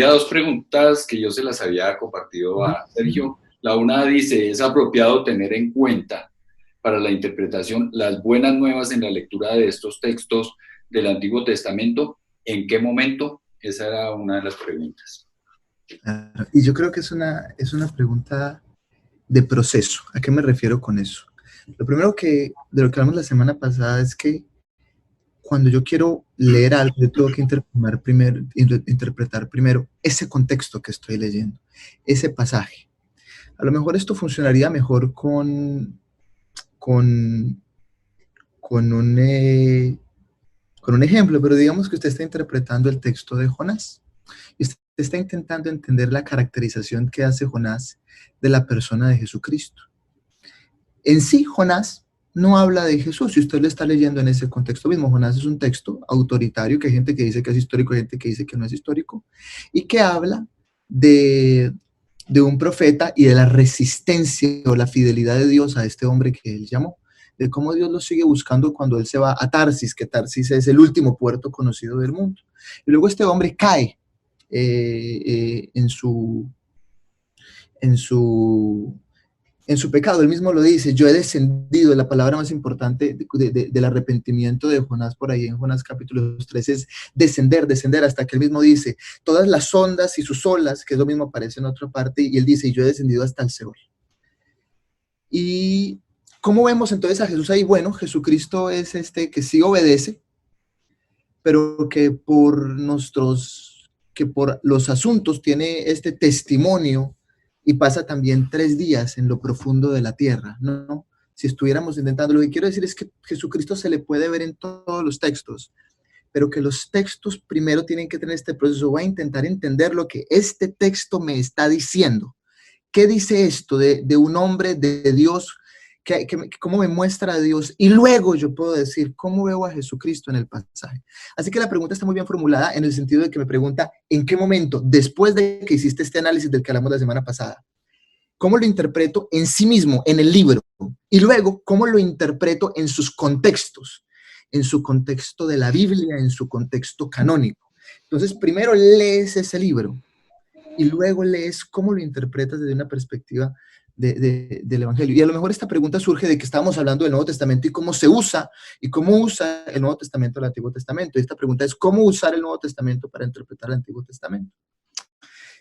había dos preguntas que yo se las había compartido a Sergio. La una dice, ¿es apropiado tener en cuenta para la interpretación las buenas nuevas en la lectura de estos textos del Antiguo Testamento? ¿En qué momento? Esa era una de las preguntas. Y yo creo que es una pregunta de proceso. ¿A qué me refiero con eso? Lo primero de lo que hablamos la semana pasada es que cuando yo quiero leer algo, yo tengo que interpretar primero ese contexto que estoy leyendo, ese pasaje. A lo mejor esto funcionaría mejor con, con con un ejemplo, pero digamos que usted está interpretando el texto de Jonás y usted está intentando entender la caracterización que hace Jonás de la persona de Jesucristo. En sí, Jonás no habla de Jesús, si usted lo está leyendo en ese contexto mismo. Jonás es un texto autoritario, que hay gente que dice que es histórico, hay gente que dice que no es histórico, y que habla de un profeta y de la resistencia o la fidelidad de Dios a este hombre que él llamó, de cómo Dios lo sigue buscando cuando él se va a Tarsis, que Tarsis es el último puerto conocido del mundo. Y luego este hombre cae en su en su pecado. Él mismo lo dice, yo he descendido. La palabra más importante del arrepentimiento de Jonás por ahí en Jonás capítulo 3 es descender, descender, hasta que él mismo dice, todas las ondas y sus olas, que es lo mismo aparece en otra parte, y él dice, yo he descendido hasta el Seol. ¿Y cómo vemos entonces a Jesús ahí? Bueno, Jesucristo es este que sí obedece, pero que por los asuntos tiene este testimonio y pasa también 3 días en lo profundo de la tierra, ¿no? Si estuviéramos intentando, lo que quiero decir es que Jesucristo se le puede ver en todos los textos, pero que los textos primero tienen que tener este proceso. Voy a intentar entender lo que este texto me está diciendo. ¿Qué dice esto de un hombre de Dios? ¿Cómo me muestra a Dios? Y luego yo puedo decir, ¿cómo veo a Jesucristo en el pasaje? Así que la pregunta está muy bien formulada en el sentido de que me pregunta, ¿en qué momento, después de que hiciste este análisis del que hablamos la semana pasada, cómo lo interpreto en sí mismo, en el libro? Y luego, ¿cómo lo interpreto en sus contextos? En su contexto de la Biblia, en su contexto canónico. Entonces, primero lees ese libro y luego lees cómo lo interpretas desde una perspectiva del Evangelio. Y a lo mejor esta pregunta surge de que estábamos hablando del Nuevo Testamento y cómo se usa, y cómo usa el Nuevo Testamento el Antiguo Testamento. Y esta pregunta es, ¿cómo usar el Nuevo Testamento para interpretar el Antiguo Testamento?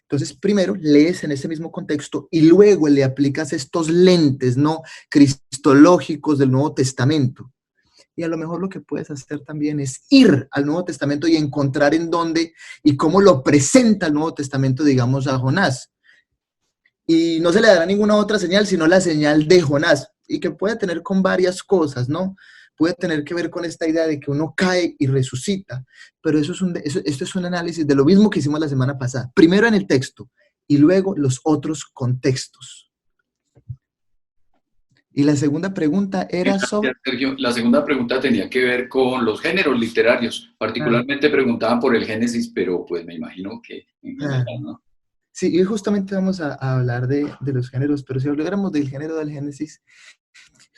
Entonces, primero lees en ese mismo contexto y luego le aplicas estos lentes, ¿no?, cristológicos del Nuevo Testamento. Y a lo mejor lo que puedes hacer también es ir al Nuevo Testamento y encontrar en dónde y cómo lo presenta el Nuevo Testamento, digamos, a Jonás. Y no se le dará ninguna otra señal, sino la señal de Jonás, y que puede tener con varias cosas, ¿no? Puede tener que ver con esta idea de que uno cae y resucita, pero esto es un análisis de lo mismo que hicimos la semana pasada. Primero en el texto y luego los otros contextos. Y la segunda pregunta era sobre... Gracias, Sergio. La segunda pregunta tenía que ver con los géneros literarios. Particularmente preguntaban por el Génesis, pero pues me imagino que en general, ¿no? Sí, y justamente vamos a hablar de los géneros, pero si habláramos del género del Génesis,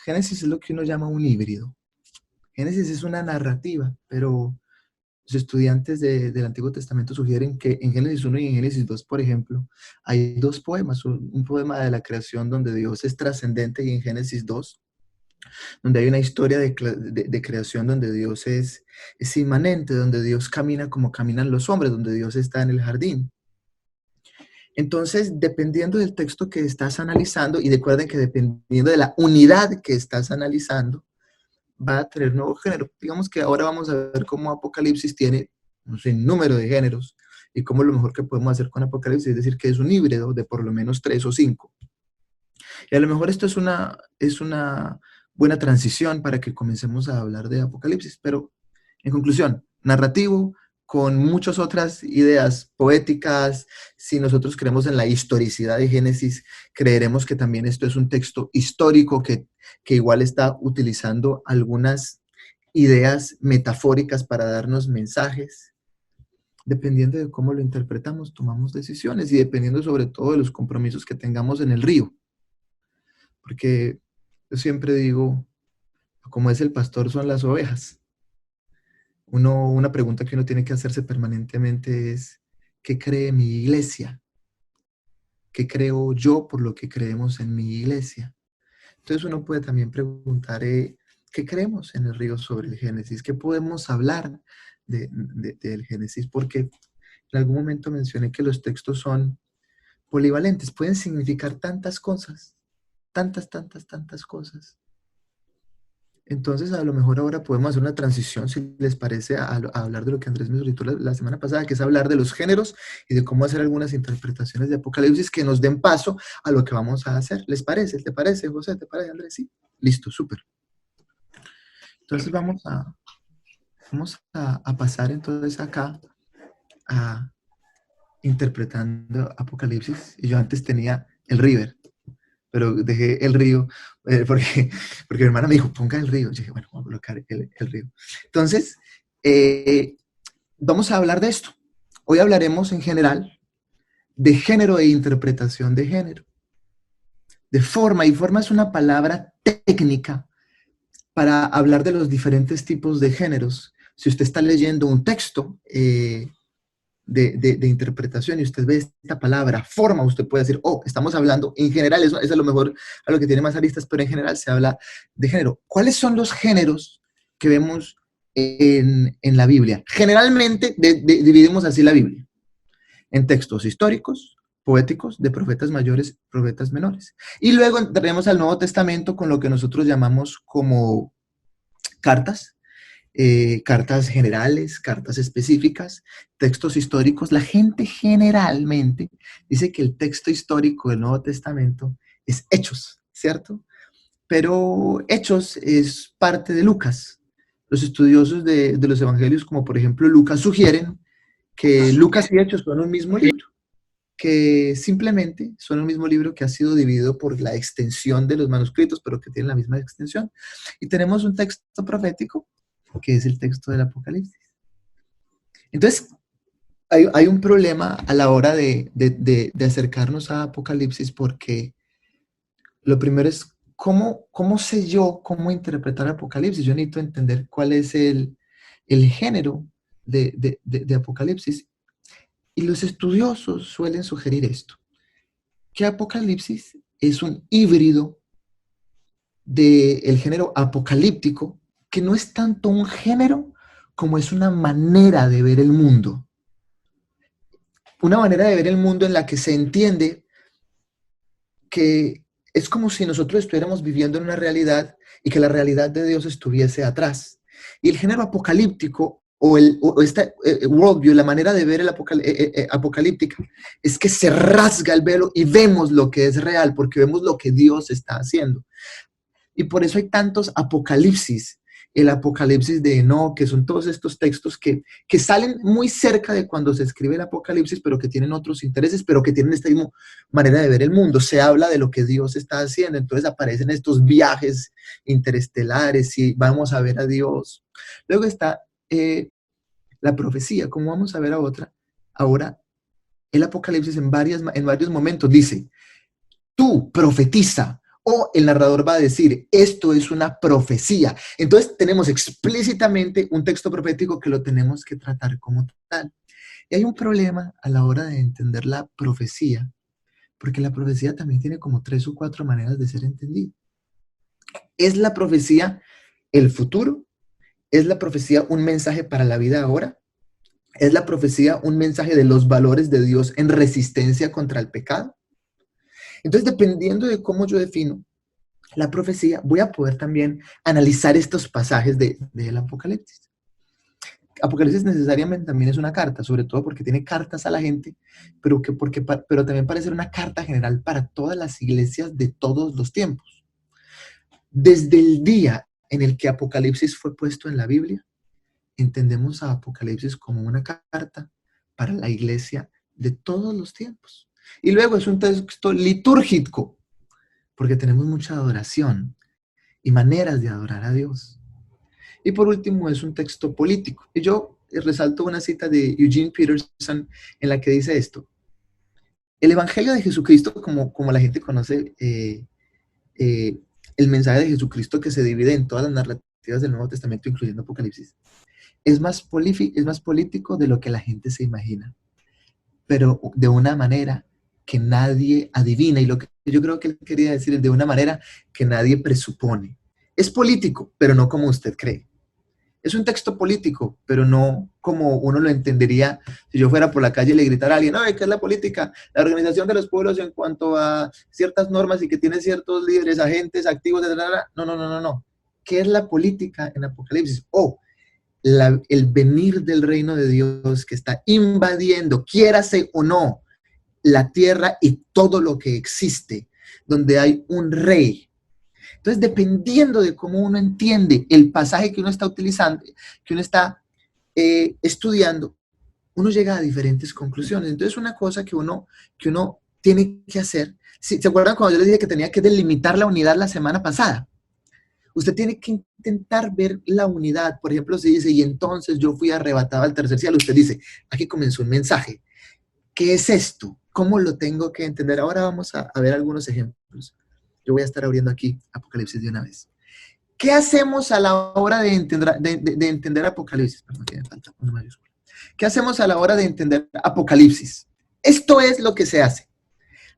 Génesis es lo que uno llama un híbrido. Génesis es una narrativa, pero los estudiantes del Antiguo Testamento sugieren que en Génesis 1 y en Génesis 2, por ejemplo, hay dos poemas, un poema de la creación donde Dios es trascendente, y en Génesis 2, donde hay una historia de creación donde Dios es inmanente, donde Dios camina como caminan los hombres, donde Dios está en el jardín. Entonces, dependiendo del texto que estás analizando, y recuerden que dependiendo de la unidad que estás analizando, va a tener nuevo género. Digamos que ahora vamos a ver cómo Apocalipsis tiene un sinnúmero de géneros y cómo lo mejor que podemos hacer con Apocalipsis es decir que es un híbrido de por lo menos 3 o 5. Y a lo mejor esto es una buena transición para que comencemos a hablar de Apocalipsis, pero en conclusión, narrativo, con muchas otras ideas poéticas. Si nosotros creemos en la historicidad de Génesis, creeremos que también esto es un texto histórico que igual está utilizando algunas ideas metafóricas para darnos mensajes. Dependiendo de cómo lo interpretamos, tomamos decisiones, y dependiendo sobre todo de los compromisos que tengamos en el río. Porque yo siempre digo, como es el pastor, son las ovejas. Una pregunta que uno tiene que hacerse permanentemente es, ¿Qué cree mi iglesia? ¿Qué creo yo por lo que creemos en mi iglesia? Entonces uno puede también preguntar, ¿qué creemos en el río sobre el Génesis? ¿Qué podemos hablar del Génesis? Porque en algún momento mencioné que los textos son polivalentes, pueden significar tantas cosas, tantas cosas. Entonces, a lo mejor ahora podemos hacer una transición, si les parece, a hablar de lo que Andrés me solicitó la semana pasada, que es hablar de los géneros y de cómo hacer algunas interpretaciones de Apocalipsis que nos den paso a lo que vamos a hacer. ¿Les parece? ¿Te parece, José? ¿Te parece, Andrés? Sí. Listo, súper. Entonces vamos a pasar entonces acá a interpretando Apocalipsis. Y yo antes tenía el River, pero dejé el río porque mi hermana me dijo, ponga el río. Yo dije, bueno, voy a colocar el río. Entonces, vamos a hablar de esto. Hoy hablaremos en general de género e interpretación de género. De forma, y forma es una palabra técnica para hablar de los diferentes tipos de géneros. Si usted está leyendo un texto de interpretación y usted ve esta palabra forma, usted puede decir, oh, estamos hablando en general, eso es a lo mejor a lo que tiene más aristas, pero en general se habla de género. ¿Cuáles son los géneros que vemos en la Biblia? Generalmente dividimos así la Biblia, en textos históricos, poéticos, de profetas mayores, profetas menores. Y luego entraremos al Nuevo Testamento con lo que nosotros llamamos como cartas, cartas generales, cartas específicas, textos históricos. La gente generalmente dice que el texto histórico del Nuevo Testamento es Hechos, ¿cierto? Pero Hechos es parte de Lucas. Los estudiosos de los evangelios, como por ejemplo Lucas, sugieren que Lucas y Hechos son un mismo libro, que simplemente son el mismo libro que ha sido dividido por la extensión de los manuscritos, pero que tienen la misma extensión. Y tenemos un texto profético, que es el texto del Apocalipsis. Entonces, hay un problema a la hora de acercarnos a Apocalipsis, porque lo primero es, ¿cómo sé yo cómo interpretar Apocalipsis? Yo necesito entender cuál es el género de Apocalipsis. Y los estudiosos suelen sugerir esto, que Apocalipsis es un híbrido del género apocalíptico, que no es tanto un género como es una manera de ver el mundo. Una manera de ver el mundo en la que se entiende que es como si nosotros estuviéramos viviendo en una realidad y que la realidad de Dios estuviese atrás. Y el género apocalíptico o esta worldview, la manera de ver el apocalíptica, es que se rasga el velo y vemos lo que es real, porque vemos lo que Dios está haciendo. Y por eso hay tantos apocalipsis, el apocalipsis de Enoc, que son todos estos textos que salen muy cerca de cuando se escribe el apocalipsis, pero que tienen otros intereses, pero que tienen esta misma manera de ver el mundo. Se habla de lo que Dios está haciendo, entonces aparecen estos viajes interestelares y vamos a ver a Dios. Luego está la profecía, como vamos a ver ahora el apocalipsis en varios momentos dice, tú profetiza, o el narrador va a decir, esto es una profecía. Entonces tenemos explícitamente un texto profético que lo tenemos que tratar como tal. Y hay un problema a la hora de entender la profecía, porque la profecía también tiene como 3 o 4 maneras de ser entendida. ¿Es la profecía el futuro? ¿Es la profecía un mensaje para la vida ahora? ¿Es la profecía un mensaje de los valores de Dios en resistencia contra el pecado? Entonces, dependiendo de cómo yo defino la profecía, voy a poder también analizar estos pasajes del Apocalipsis. Apocalipsis necesariamente también es una carta, sobre todo porque tiene cartas a la gente, pero también parece ser una carta general para todas las iglesias de todos los tiempos. Desde el día en el que Apocalipsis fue puesto en la Biblia, entendemos a Apocalipsis como una carta para la iglesia de todos los tiempos. Y luego es un texto litúrgico, porque tenemos mucha adoración y maneras de adorar a Dios. Y por último es un texto político. Y yo resalto una cita de Eugene Peterson en la que dice esto. El Evangelio de Jesucristo, como la gente conoce el mensaje de Jesucristo que se divide en todas las narrativas del Nuevo Testamento, incluyendo Apocalipsis, es más político de lo que la gente se imagina. pero de una manera que nadie adivina. Y lo que yo creo que él quería decir es de una manera que nadie presupone. Es político, pero no como usted cree. Es un texto político, pero no como uno lo entendería si yo fuera por la calle y le gritara a alguien, no, ¿qué es la política? La organización de los pueblos en cuanto a ciertas normas y que tiene ciertos líderes, agentes, activos, etc. No, no, no, no, no. ¿Qué es la política en Apocalipsis? El venir del reino de Dios que está invadiendo, quiérase o no, la tierra y todo lo que existe, donde hay un rey. Entonces, dependiendo de cómo uno entiende el pasaje que uno está utilizando, que uno está estudiando, uno llega a diferentes conclusiones. Entonces, una cosa que uno tiene que hacer, ¿se acuerdan cuando yo les dije que tenía que delimitar la unidad la semana pasada? Usted tiene que intentar ver la unidad. Por ejemplo, si dice, y entonces yo fui arrebatado al tercer cielo, usted dice, aquí comenzó un mensaje. ¿Qué es esto? ¿Cómo lo tengo que entender? Ahora vamos a ver algunos ejemplos. Yo voy a estar abriendo aquí Apocalipsis de una vez. ¿Qué hacemos a la hora de entender Apocalipsis? Perdón, que me falta una mayúscula. ¿Qué hacemos a la hora de entender Apocalipsis? Esto es lo que se hace.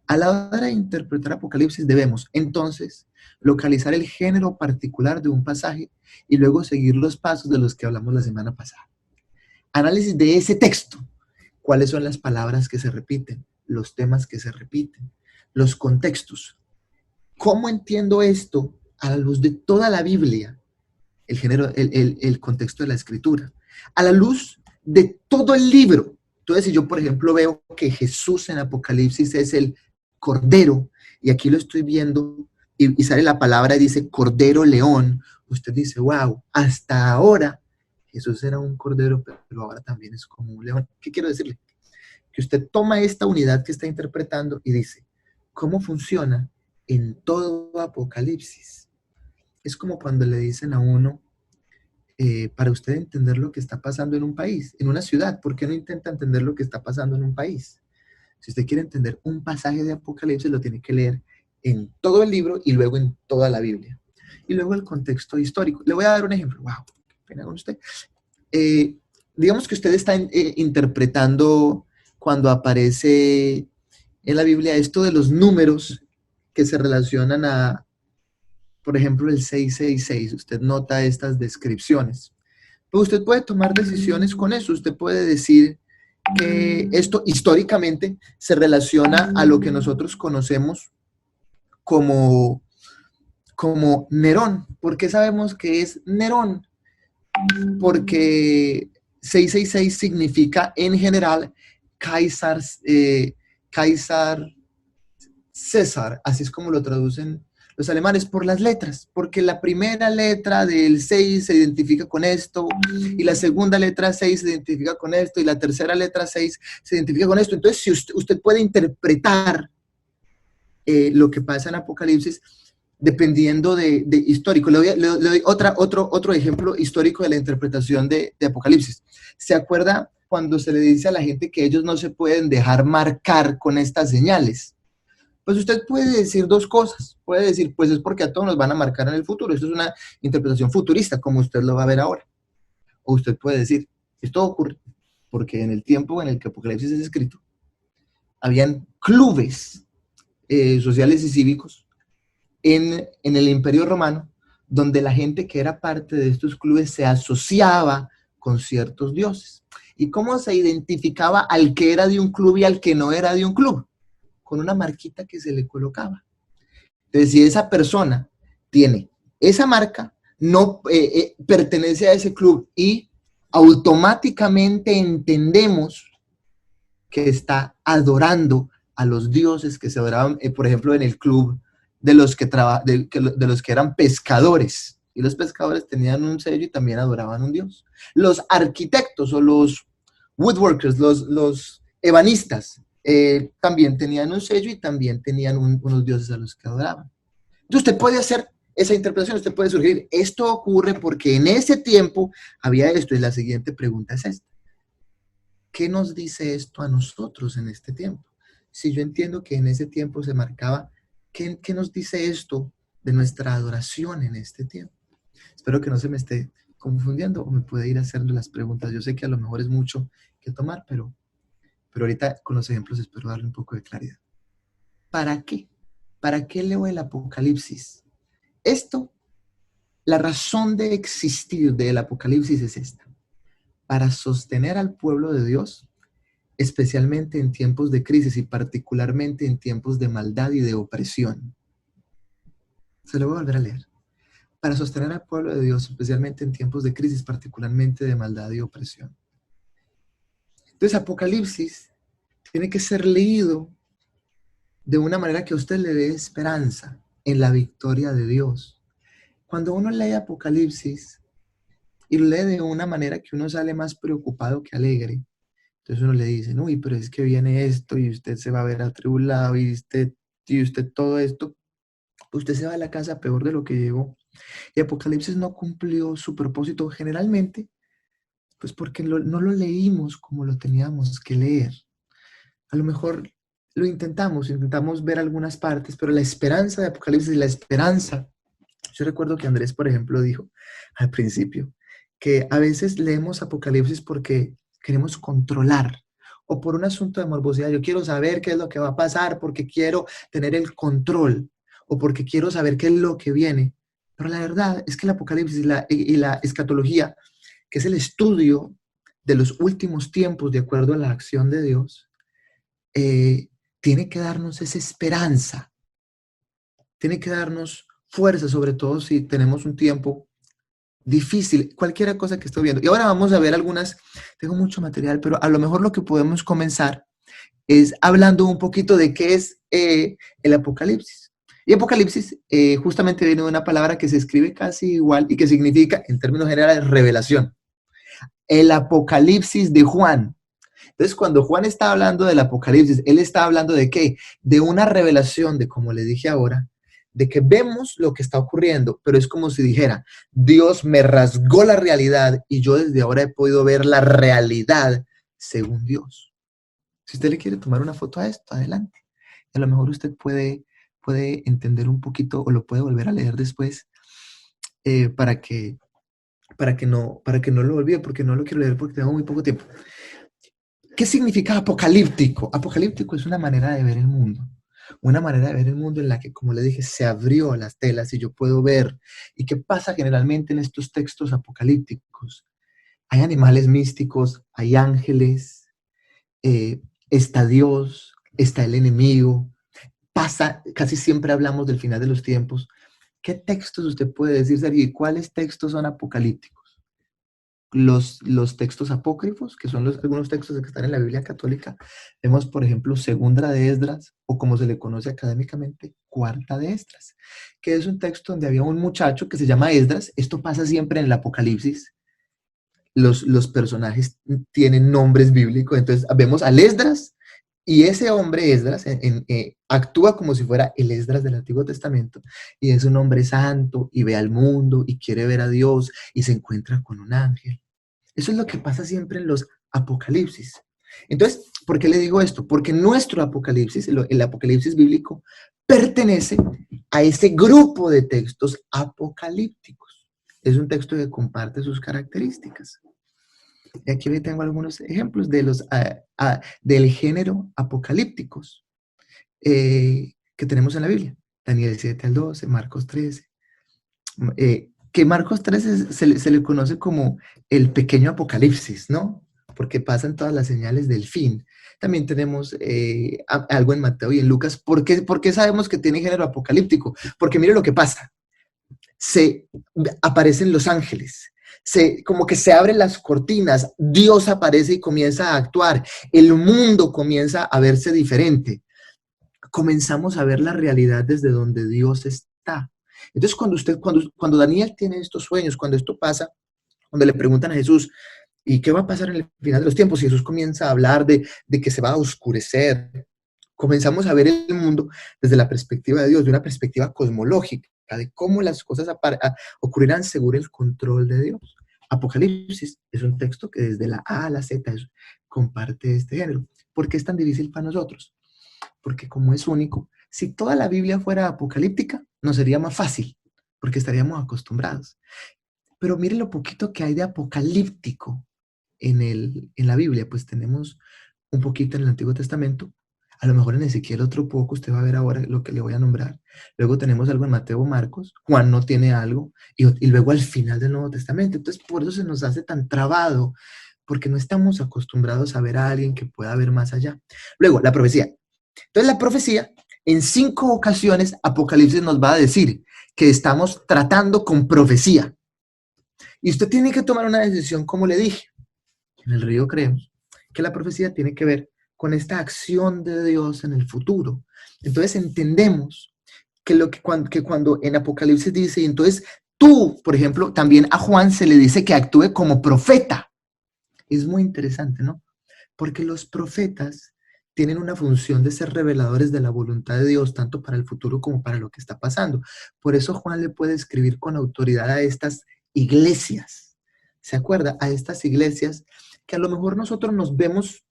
A la hora de interpretar Apocalipsis debemos, entonces, localizar el género particular de un pasaje y luego seguir los pasos de los que hablamos la semana pasada. Análisis de ese texto. ¿Cuáles son las palabras que se repiten? Los temas que se repiten. Los contextos. ¿Cómo entiendo esto a la luz de toda la Biblia? El género, el contexto de la escritura. A la luz de todo el libro. Entonces, si yo, por ejemplo, veo que Jesús en Apocalipsis es el Cordero, y aquí lo estoy viendo, y sale la palabra y dice Cordero León, usted dice, wow, hasta ahora Jesús era un Cordero, pero ahora también es como un león. ¿Qué quiero decirle? Que usted toma esta unidad que está interpretando y dice, ¿cómo funciona en todo Apocalipsis? Es como cuando le dicen a uno, para usted entender lo que está pasando en un país, en una ciudad, ¿por qué no intenta entender lo que está pasando en un país? Si usted quiere entender un pasaje de Apocalipsis, lo tiene que leer en todo el libro y luego en toda la Biblia. Y luego el contexto histórico. Le voy a dar un ejemplo. ¡Wow! Qué pena con usted. Digamos que usted está interpretando cuando aparece en la Biblia esto de los números que se relacionan a, por ejemplo, el 666. Usted nota estas descripciones. Pero usted puede tomar decisiones con eso. Usted puede decir que esto históricamente se relaciona a lo que nosotros conocemos como, como Nerón. ¿Por qué sabemos que es Nerón? Porque 666 significa en general Kaiser César, así es como lo traducen los alemanes, por las letras, porque la primera letra del 6 se identifica con esto, y la segunda letra 6 se identifica con esto, y la tercera letra 6 se identifica con esto. Entonces, si usted puede interpretar lo que pasa en Apocalipsis, dependiendo de histórico. Le doy otro ejemplo histórico de la interpretación de Apocalipsis. ¿Se acuerda cuando se le dice a la gente que ellos no se pueden dejar marcar con estas señales? Pues usted puede decir dos cosas. Puede decir, pues es porque a todos nos van a marcar en el futuro. Esto es una interpretación futurista, como usted lo va a ver ahora. O usted puede decir, esto ocurre porque en el tiempo en el que Apocalipsis es escrito, habían clubes sociales y cívicos en el Imperio Romano, donde la gente que era parte de estos clubes se asociaba con ciertos dioses. ¿Y cómo se identificaba al que era de un club y al que no era de un club? Con una marquita que se le colocaba. Entonces, si esa persona tiene esa marca, no pertenece a ese club y automáticamente entendemos que está adorando a los dioses que se adoraban, por ejemplo, en el club de los de los que eran pescadores. Y los pescadores tenían un sello y también adoraban a un dios. Los arquitectos o los woodworkers, los ebanistas, también tenían un sello y también tenían unos dioses a los que adoraban. Entonces usted puede hacer esa interpretación, usted puede sugerir, esto ocurre porque en ese tiempo había esto, y la siguiente pregunta es esta. ¿Qué nos dice esto a nosotros en este tiempo? Si yo entiendo que en ese tiempo se marcaba, ¿qué nos dice esto de nuestra adoración en este tiempo? Espero que no se me esté confundiendo o me puede ir haciendo las preguntas. Yo sé que a lo mejor es mucho que tomar, pero pero ahorita con los ejemplos espero darle un poco de claridad. ¿Para qué? ¿Para qué leo el Apocalipsis? Esto, la razón de existir del Apocalipsis es esta: para sostener al pueblo de Dios, especialmente en tiempos de crisis y particularmente en tiempos de maldad y de opresión. Se lo voy a volver a leer. Para sostener al pueblo de Dios, especialmente en tiempos de crisis, particularmente de maldad y opresión. Entonces, Apocalipsis tiene que ser leído de una manera que a usted le dé esperanza en la victoria de Dios. Cuando uno lee Apocalipsis y lo lee de una manera que uno sale más preocupado que alegre, entonces uno le dice, uy, pero es que viene esto y usted se va a ver atribulado y usted todo esto, usted se va a la casa peor de lo que llegó. Y Apocalipsis no cumplió su propósito generalmente, pues porque no lo leímos como lo teníamos que leer. A lo mejor lo intentamos ver algunas partes, pero la esperanza de Apocalipsis, la esperanza, yo recuerdo que Andrés, por ejemplo, dijo al principio que a veces leemos Apocalipsis porque queremos controlar o por un asunto de morbosidad. Yo quiero saber qué es lo que va a pasar porque quiero tener el control o porque quiero saber qué es lo que viene. Pero la verdad es que el Apocalipsis y la escatología, que es el estudio de los últimos tiempos de acuerdo a la acción de Dios, tiene que darnos esa esperanza, tiene que darnos fuerza, sobre todo si tenemos un tiempo difícil, cualquier cosa que estoy viendo. Y ahora vamos a ver algunas, tengo mucho material, pero a lo mejor lo que podemos comenzar es hablando un poquito de qué es el Apocalipsis. Y Apocalipsis justamente viene de una palabra que se escribe casi igual y que significa, en términos generales, revelación. El Apocalipsis de Juan. Entonces, cuando Juan está hablando del Apocalipsis, él está hablando de ¿qué? De una revelación, de como le dije ahora, de que vemos lo que está ocurriendo, pero es como si dijera, Dios me rasgó la realidad y yo desde ahora he podido ver la realidad según Dios. Si usted le quiere tomar una foto a esto, adelante. A lo mejor usted puede entender un poquito o lo puede volver a leer después para que no lo olvide, porque no lo quiero leer porque tengo muy poco tiempo. ¿Qué significa apocalíptico? Apocalíptico es una manera de ver el mundo. Una manera de ver el mundo en la que, como le dije, se abrió las telas y yo puedo ver. ¿Y qué pasa generalmente en estos textos apocalípticos? Hay animales místicos, hay ángeles, está Dios, está el enemigo. Casi siempre hablamos del final de los tiempos. ¿Qué textos usted puede decir, Sergio? ¿Y cuáles textos son apocalípticos? Los textos apócrifos, que son algunos textos que están en la Biblia católica. Vemos, por ejemplo, Segunda de Esdras, o como se le conoce académicamente, Cuarta de Esdras, que es un texto donde había un muchacho que se llama Esdras. Esto pasa siempre en el Apocalipsis. Los personajes tienen nombres bíblicos, entonces vemos al Esdras, y ese hombre Esdras actúa como si fuera el Esdras del Antiguo Testamento, y es un hombre santo, y ve al mundo, y quiere ver a Dios, y se encuentra con un ángel. Eso es lo que pasa siempre en los apocalipsis. Entonces, ¿por qué le digo esto? Porque nuestro apocalipsis, el apocalipsis bíblico, pertenece a ese grupo de textos apocalípticos. Es un texto que comparte sus características. Y aquí le tengo algunos ejemplos del género apocalípticos que tenemos en la Biblia. Daniel 7 al 12, Marcos 13. Que Marcos 13 se le conoce como el pequeño apocalipsis, ¿no? Porque pasan todas las señales del fin. También tenemos algo en Mateo y en Lucas. ¿Por qué sabemos que tiene género apocalíptico? Porque mire lo que pasa. Aparecen los ángeles. Como que se abren las cortinas. Dios aparece y comienza a actuar. El mundo comienza a verse diferente. Comenzamos a ver la realidad desde donde Dios está. Entonces, cuando Daniel tiene estos sueños, cuando esto pasa, cuando le preguntan a Jesús, ¿y qué va a pasar en el final de los tiempos? Y Jesús comienza a hablar de que se va a oscurecer. Comenzamos a ver el mundo desde la perspectiva de Dios, de una perspectiva cosmológica, de cómo las cosas ocurrirán según el control de Dios. Apocalipsis es un texto que desde la A a la Z comparte este género. ¿Por qué es tan difícil para nosotros? Porque como es único, si toda la Biblia fuera apocalíptica, nos sería más fácil, porque estaríamos acostumbrados. Pero mire lo poquito que hay de apocalíptico en la Biblia, pues tenemos un poquito en el Antiguo Testamento, a lo mejor en Ezequiel otro poco, usted va a ver ahora lo que le voy a nombrar. Luego tenemos algo en Mateo, Marcos, Juan no tiene algo, y luego al final del Nuevo Testamento. Entonces, por eso se nos hace tan trabado, porque no estamos acostumbrados a ver a alguien que pueda ver más allá. Luego, la profecía. Entonces, la profecía, en 5 ocasiones, Apocalipsis nos va a decir que estamos tratando con profecía. Y usted tiene que tomar una decisión, como le dije. En el río creemos que la profecía tiene que ver con esta acción de Dios en el futuro. Entonces entendemos que cuando en Apocalipsis dice, y entonces tú, por ejemplo, también a Juan se le dice que actúe como profeta. Es muy interesante, ¿no? Porque los profetas tienen una función de ser reveladores de la voluntad de Dios, tanto para el futuro como para lo que está pasando. Por eso Juan le puede escribir con autoridad a estas iglesias. ¿Se acuerda? A estas iglesias que a lo mejor nosotros nos vemos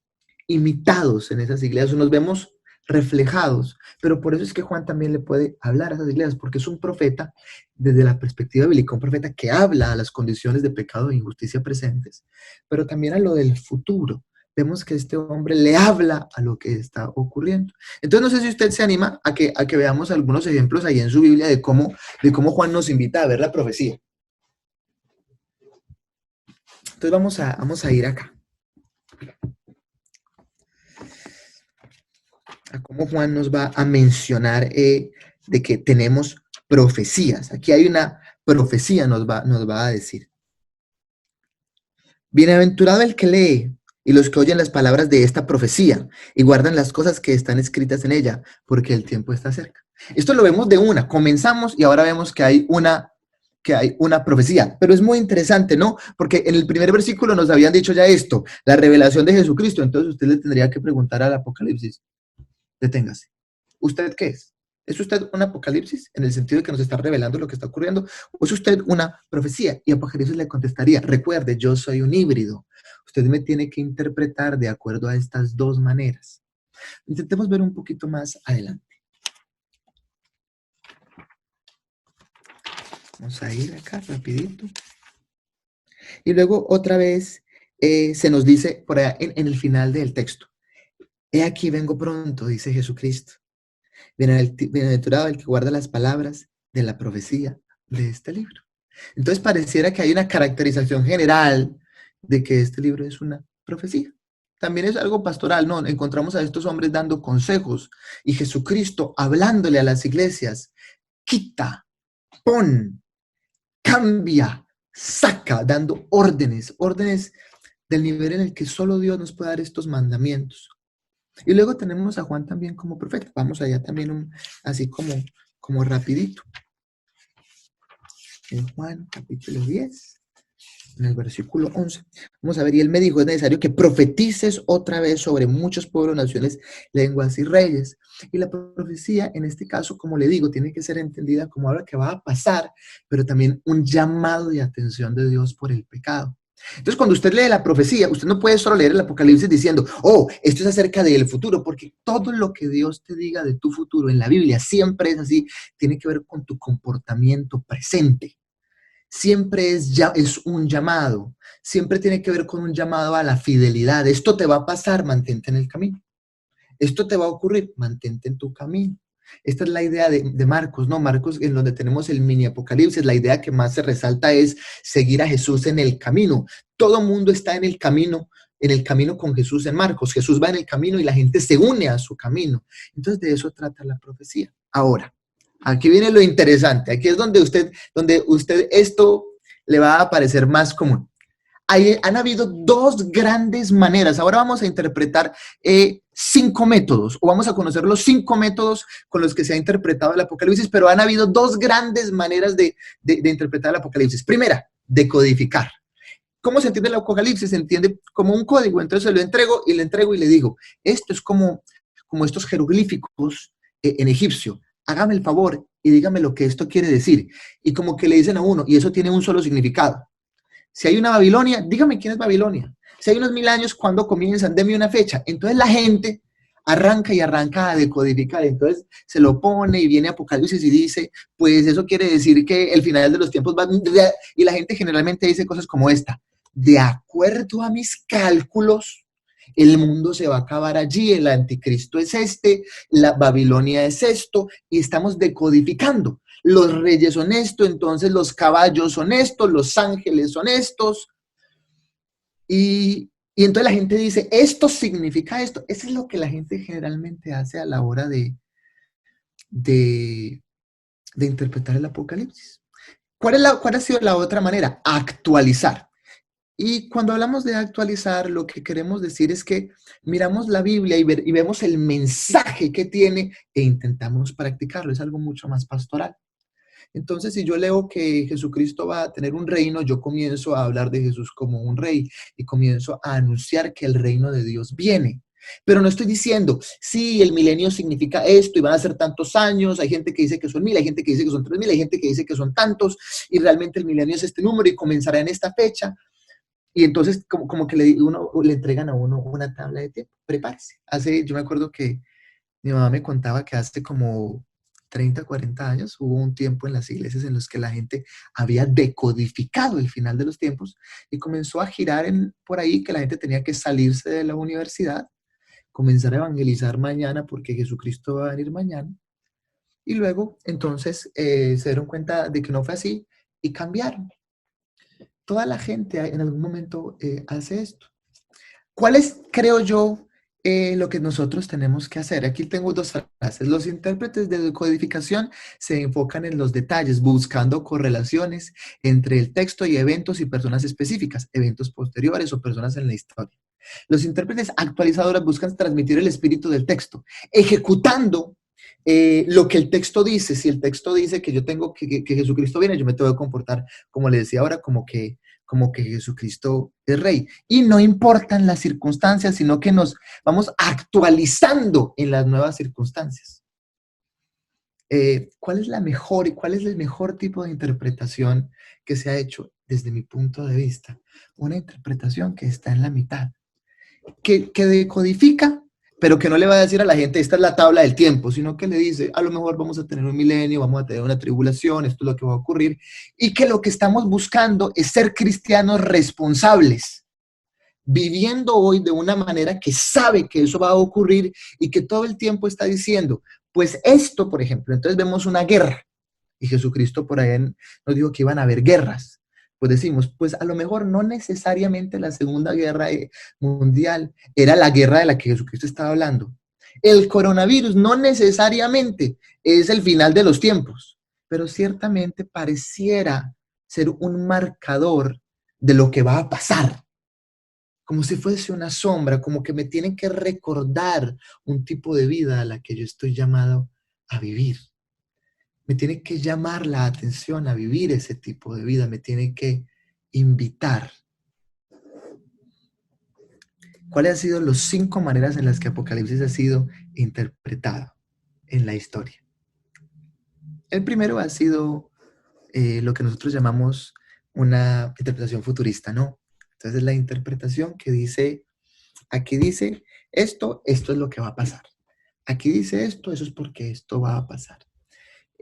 imitados en esas iglesias, o nos vemos reflejados, pero por eso es que Juan también le puede hablar a esas iglesias, porque es un profeta desde la perspectiva bíblica, un profeta que habla a las condiciones de pecado e injusticia presentes, pero también a lo del futuro. Vemos que este hombre le habla a lo que está ocurriendo. Entonces no sé si usted se anima a que veamos algunos ejemplos ahí en su Biblia de cómo Juan nos invita a ver la profecía. Entonces vamos a ir acá. A cómo Juan nos va a mencionar de que tenemos profecías. Aquí hay una profecía, nos va a decir. Bienaventurado el que lee y los que oyen las palabras de esta profecía y guardan las cosas que están escritas en ella, porque el tiempo está cerca. Esto lo vemos de una. Comenzamos y ahora vemos que hay una profecía, pero es muy interesante, ¿no? Porque en el primer versículo nos habían dicho ya esto, la revelación de Jesucristo. Entonces usted le tendría que preguntar al Apocalipsis. Deténgase. ¿Usted qué es? ¿Es usted un apocalipsis en el sentido de que nos está revelando lo que está ocurriendo? ¿O es usted una profecía? Y Apocalipsis le contestaría, recuerde, yo soy un híbrido. Usted me tiene que interpretar de acuerdo a estas dos maneras. Intentemos ver un poquito más adelante. Vamos a ir acá rapidito. Y luego otra vez se nos dice por allá en el final del texto. He aquí vengo pronto, dice Jesucristo. Bienaventurado el que guarda las palabras de la profecía de este libro. Entonces pareciera que hay una caracterización general de que este libro es una profecía. También es algo pastoral, ¿no? Encontramos a estos hombres dando consejos y Jesucristo hablándole a las iglesias. Quita, pon, cambia, saca, dando órdenes del nivel en el que solo Dios nos puede dar estos mandamientos. Y luego tenemos a Juan también como profeta. Vamos allá también así como rapidito. En Juan capítulo 10, en el versículo 11. Vamos a ver, y él me dijo, es necesario que profetices otra vez sobre muchos pueblos, naciones, lenguas y reyes. Y la profecía, en este caso, como le digo, tiene que ser entendida como algo que va a pasar, pero también un llamado de atención de Dios por el pecado. Entonces, cuando usted lee la profecía, usted no puede solo leer el Apocalipsis diciendo, oh, esto es acerca del futuro, porque todo lo que Dios te diga de tu futuro en la Biblia siempre es así, tiene que ver con tu comportamiento presente. Siempre es un llamado, siempre tiene que ver con un llamado a la fidelidad. Esto te va a pasar, mantente en el camino. Esto te va a ocurrir, mantente en tu camino. Esta es la idea de Marcos, ¿no? Marcos, en donde tenemos el mini apocalipsis, la idea que más se resalta es seguir a Jesús en el camino. Todo mundo está en el camino con Jesús en Marcos. Jesús va en el camino y la gente se une a su camino. Entonces de eso trata la profecía. Ahora, aquí viene lo interesante. Aquí es donde usted esto le va a parecer más común. Han habido dos grandes maneras. Ahora vamos a interpretar 5 métodos, o vamos a conocer los 5 métodos con los que se ha interpretado el Apocalipsis, pero han habido 2 grandes maneras de interpretar el Apocalipsis. Primera, decodificar. ¿Cómo se entiende el Apocalipsis? Se entiende como un código, entonces se lo entrego y le digo, esto es como estos jeroglíficos en egipcio. Hágame el favor y dígame lo que esto quiere decir. Y como que le dicen a uno, y eso tiene un solo significado. Si hay una Babilonia, dígame quién es Babilonia. Si hay unos 1000 años, ¿cuándo comienzan? Deme una fecha. Entonces la gente arranca a decodificar. Entonces se lo pone y viene Apocalipsis y dice, pues eso quiere decir que el final de los tiempos va... Y la gente generalmente dice cosas como esta. De acuerdo a mis cálculos, El mundo se va a acabar allí, el anticristo es este, la Babilonia es esto, y estamos decodificando. Los reyes son esto, entonces los caballos son estos, los ángeles son estos, y entonces la gente dice, esto significa esto. Eso es lo que la gente generalmente hace a la hora de, de interpretar el Apocalipsis. ¿Cuál ha sido la otra manera? Actualizar. Y cuando hablamos de actualizar, lo que queremos decir es que miramos la Biblia y vemos el mensaje que tiene e intentamos practicarlo. Es algo mucho más pastoral. Entonces, si yo leo que Jesucristo va a tener un reino, yo comienzo a hablar de Jesús como un rey y comienzo a anunciar que el reino de Dios viene. Pero no estoy diciendo, sí, el milenio significa esto y van a ser tantos años, hay gente que dice que son 1000, hay gente que dice que son 3000, hay gente que dice que son tantos y realmente el milenio es este número y comenzará en esta fecha. Y entonces como que le entregan a uno una tabla de tiempo, prepárese. Yo me acuerdo que mi mamá me contaba que hace como 30, 40 años hubo un tiempo en las iglesias en los que la gente había decodificado el final de los tiempos y comenzó a girar por ahí que la gente tenía que salirse de la universidad, comenzar a evangelizar mañana porque Jesucristo va a venir mañana. Y luego entonces se dieron cuenta de que no fue así y cambiaron. Toda la gente en algún momento hace esto. ¿Cuál es, creo yo, lo que nosotros tenemos que hacer? Aquí tengo dos frases. Los intérpretes de decodificación se enfocan en los detalles, buscando correlaciones entre el texto y eventos y personas específicas, eventos posteriores o personas en la historia. Los intérpretes actualizadores buscan transmitir el espíritu del texto, ejecutando lo que el texto dice. Si el texto dice que yo tengo que Jesucristo viene, yo me tengo que comportar, como le decía ahora, como que Jesucristo es rey. Y no importan las circunstancias, sino que nos vamos actualizando en las nuevas circunstancias. ¿Cuál es la mejor y cuál es el mejor tipo de interpretación que se ha hecho desde mi punto de vista? Una interpretación que está en la mitad, que decodifica, pero que no le va a decir a la gente, esta es la tabla del tiempo, sino que le dice, a lo mejor vamos a tener un milenio, vamos a tener una tribulación, esto es lo que va a ocurrir, y que lo que estamos buscando es ser cristianos responsables, viviendo hoy de una manera que sabe que eso va a ocurrir y que todo el tiempo está diciendo, pues esto, por ejemplo, entonces vemos una guerra, y Jesucristo por ahí nos dijo que iban a haber guerras. Pues decimos, pues a lo mejor no necesariamente la Segunda Guerra Mundial era la guerra de la que Jesucristo estaba hablando. El coronavirus no necesariamente es el final de los tiempos, pero ciertamente pareciera ser un marcador de lo que va a pasar, como si fuese una sombra, como que me tienen que recordar un tipo de vida a la que yo estoy llamado a vivir. Me tiene que llamar la atención a vivir ese tipo de vida, me tiene que invitar. ¿Cuáles han sido las 5 maneras en las que Apocalipsis ha sido interpretado en la historia? El primero ha sido lo que nosotros llamamos una interpretación futurista, ¿no? Entonces es la interpretación que dice, aquí dice esto es lo que va a pasar. Aquí dice esto, eso es porque esto va a pasar.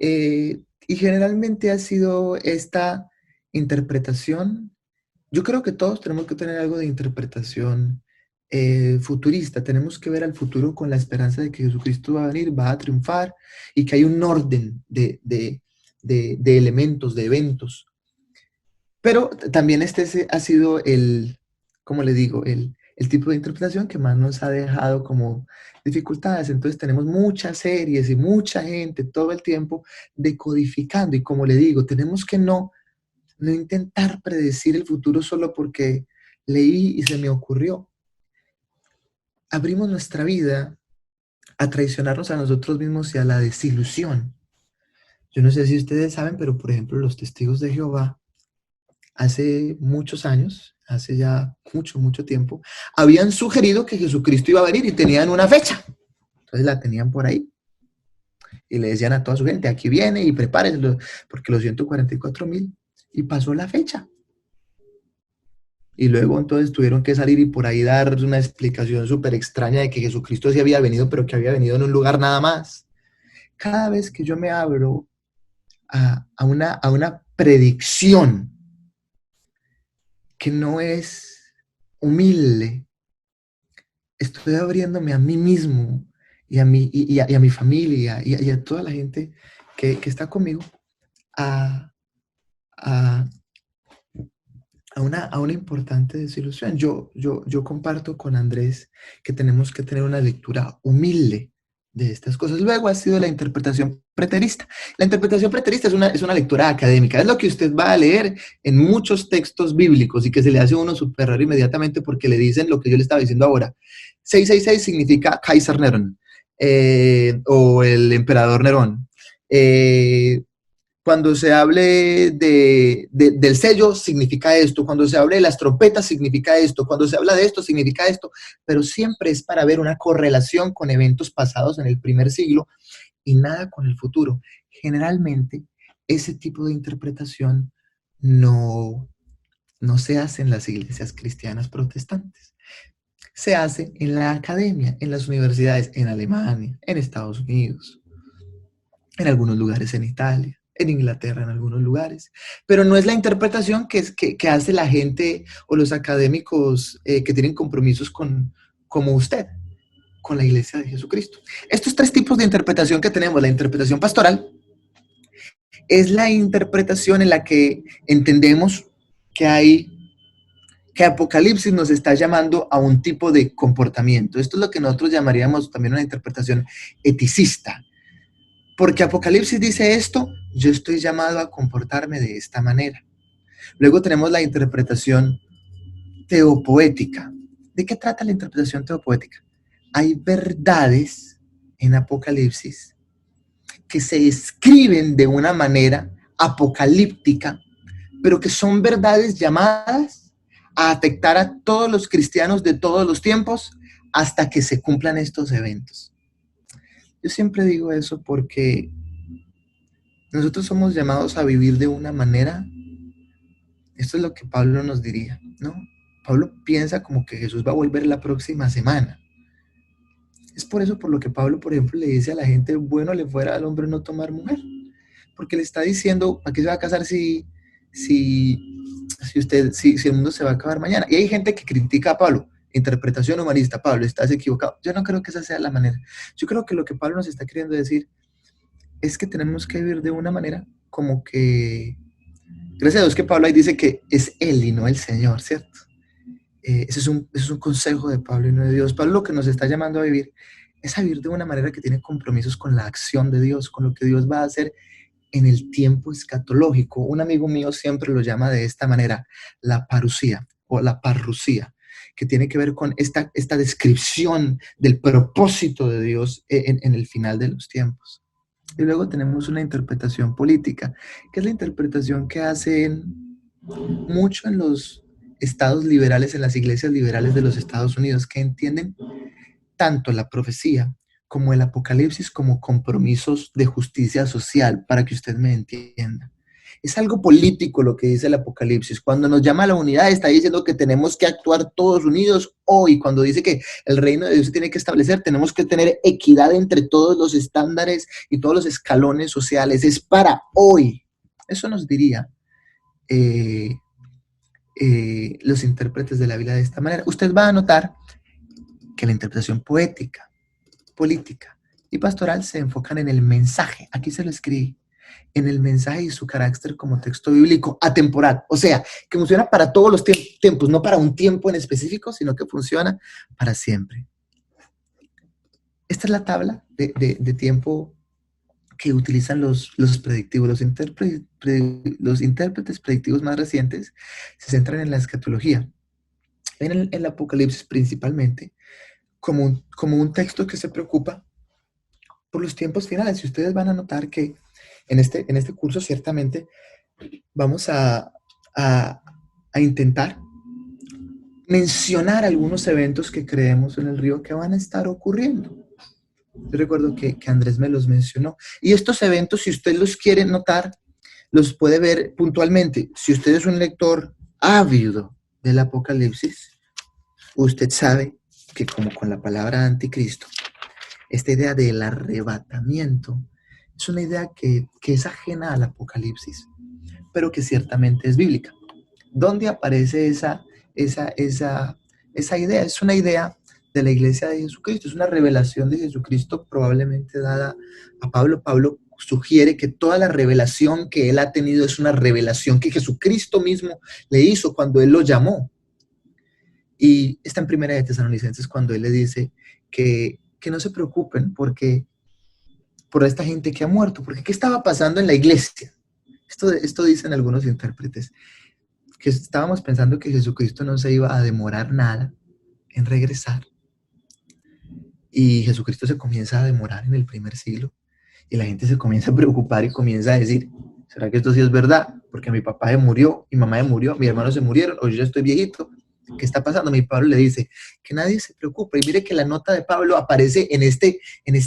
Y generalmente ha sido esta interpretación. Yo creo que todos tenemos que tener algo de interpretación futurista. Tenemos que ver al futuro con la esperanza de que Jesucristo va a venir, va a triunfar y que hay un orden de elementos, de eventos. Pero también ha sido como le digo, el tipo de interpretación que más nos ha dejado como dificultades. Entonces tenemos muchas series y mucha gente todo el tiempo decodificando. Y como le digo, tenemos que no intentar predecir el futuro solo porque leí y se me ocurrió. Abrimos nuestra vida a traicionarnos a nosotros mismos y a la desilusión. Yo no sé si ustedes saben, pero por ejemplo los testigos de Jehová hace muchos años, hace ya mucho, mucho tiempo, habían sugerido que Jesucristo iba a venir y tenían una fecha. Entonces la tenían por ahí y le decían a toda su gente, aquí viene y prepárense, porque los 144,000, y pasó la fecha. Y luego entonces tuvieron que salir y por ahí dar una explicación súper extraña de que Jesucristo sí había venido, pero que había venido en un lugar nada más. Cada vez que yo me abro a una predicción que no es humilde, estoy abriéndome a mí mismo y a y a mi familia y a toda la gente que está conmigo a, a, a una importante desilusión. Yo comparto con Andrés que tenemos que tener una lectura humilde de estas cosas. Luego ha sido la interpretación preterista. La interpretación preterista es una lectura académica, es lo que usted va a leer en muchos textos bíblicos y que se le hace a uno súper raro inmediatamente porque le dicen lo que yo le estaba diciendo ahora. 666 significa Kaiser Nerón o el emperador Nerón. Cuando se hable del sello, significa esto. Cuando se hable de las trompetas, significa esto. Cuando se habla de esto, significa esto. Pero siempre es para ver una correlación con eventos pasados en el primer siglo y nada con el futuro. Generalmente, ese tipo de interpretación no se hace en las iglesias cristianas protestantes. Se hace en la academia, en las universidades, en Alemania, en Estados Unidos, en algunos lugares en Italia, en Inglaterra en algunos lugares, pero no es la interpretación que hace la gente o los académicos que tienen compromisos como usted, con la Iglesia de Jesucristo. Estos tres tipos de interpretación que tenemos, la interpretación pastoral, es la interpretación en la que entendemos que Apocalipsis nos está llamando a un tipo de comportamiento. Esto es lo que nosotros llamaríamos también una interpretación eticista. Porque Apocalipsis dice esto, yo estoy llamado a comportarme de esta manera. Luego tenemos la interpretación teopoética. ¿De qué trata la interpretación teopoética? Hay verdades en Apocalipsis que se escriben de una manera apocalíptica, pero que son verdades llamadas a afectar a todos los cristianos de todos los tiempos hasta que se cumplan estos eventos. Yo siempre digo eso porque nosotros somos llamados a vivir de una manera, esto es lo que Pablo nos diría, ¿no? Pablo piensa como que Jesús va a volver la próxima semana. Es por eso por lo que Pablo, por ejemplo, le dice a la gente, bueno le fuera al hombre no tomar mujer, porque le está diciendo, ¿a qué se va a casar si el mundo se va a acabar mañana? Y hay gente que critica a Pablo, interpretación humanista, Pablo, estás equivocado. Yo no creo que esa sea la manera. Yo creo que lo que Pablo nos está queriendo decir es que tenemos que vivir de una manera como que, gracias a Dios que Pablo ahí dice que es Él y no el Señor, ¿cierto? Ese es un consejo de Pablo y no de Dios. Pablo lo que nos está llamando a vivir es a vivir de una manera que tiene compromisos con la acción de Dios, con lo que Dios va a hacer en el tiempo escatológico. Un amigo mío siempre lo llama de esta manera, la parusía o la parrusía, que tiene que ver con esta descripción del propósito de Dios en el final de los tiempos. Y luego tenemos una interpretación política, que es la interpretación que hacen mucho en los estados liberales, en las iglesias liberales de los Estados Unidos, que entienden tanto la profecía como el Apocalipsis como compromisos de justicia social, para que usted me entienda. Es algo político lo que dice el Apocalipsis. Cuando nos llama a la unidad, está diciendo que tenemos que actuar todos unidos hoy. Cuando dice que el reino de Dios se tiene que establecer, tenemos que tener equidad entre todos los estándares y todos los escalones sociales. Es para hoy. Eso nos diría los intérpretes de la Biblia de esta manera. Usted va a notar que la interpretación poética, política y pastoral se enfocan en el mensaje. Aquí se lo escribí. En el mensaje y su carácter como texto bíblico atemporal, o sea, que funciona para todos los tiempos, no para un tiempo en específico, sino que funciona para siempre. Esta es la tabla de tiempo que utilizan los predictivos. Los intérpretes predictivos más recientes se centran en la escatología, en el Apocalipsis principalmente, como un texto que se preocupa por los tiempos finales. Y ustedes van a notar que en este curso ciertamente vamos a intentar mencionar algunos eventos que creemos en el río que van a estar ocurriendo. Yo recuerdo que Andrés me los mencionó. Y estos eventos, si usted los quiere notar, los puede ver puntualmente. Si usted es un lector ávido del Apocalipsis, usted sabe que como con la palabra anticristo, esta idea del arrebatamiento es una idea que es ajena al Apocalipsis, pero que ciertamente es bíblica. ¿Dónde aparece esa idea? Es una idea de la iglesia de Jesucristo. Es una revelación de Jesucristo probablemente dada a Pablo. Pablo sugiere que toda la revelación que él ha tenido es una revelación que Jesucristo mismo le hizo cuando él lo llamó. Y está en Primera de Tesalonicenses cuando él le dice que no se preocupen por esta gente que ha muerto, porque ¿qué estaba pasando en la iglesia? Esto dicen algunos intérpretes, que estábamos pensando que Jesucristo no se iba a demorar nada en regresar, y Jesucristo se comienza a demorar en el primer siglo, y la gente se comienza a preocupar y comienza a decir, ¿será que esto sí es verdad? Porque mi papá se murió, mi mamá se murió, mis hermanos se murieron, o yo ya estoy viejito. ¿Qué está pasando? Mi Pablo le dice que nadie se preocupe. Y mire que la nota de Pablo aparece en este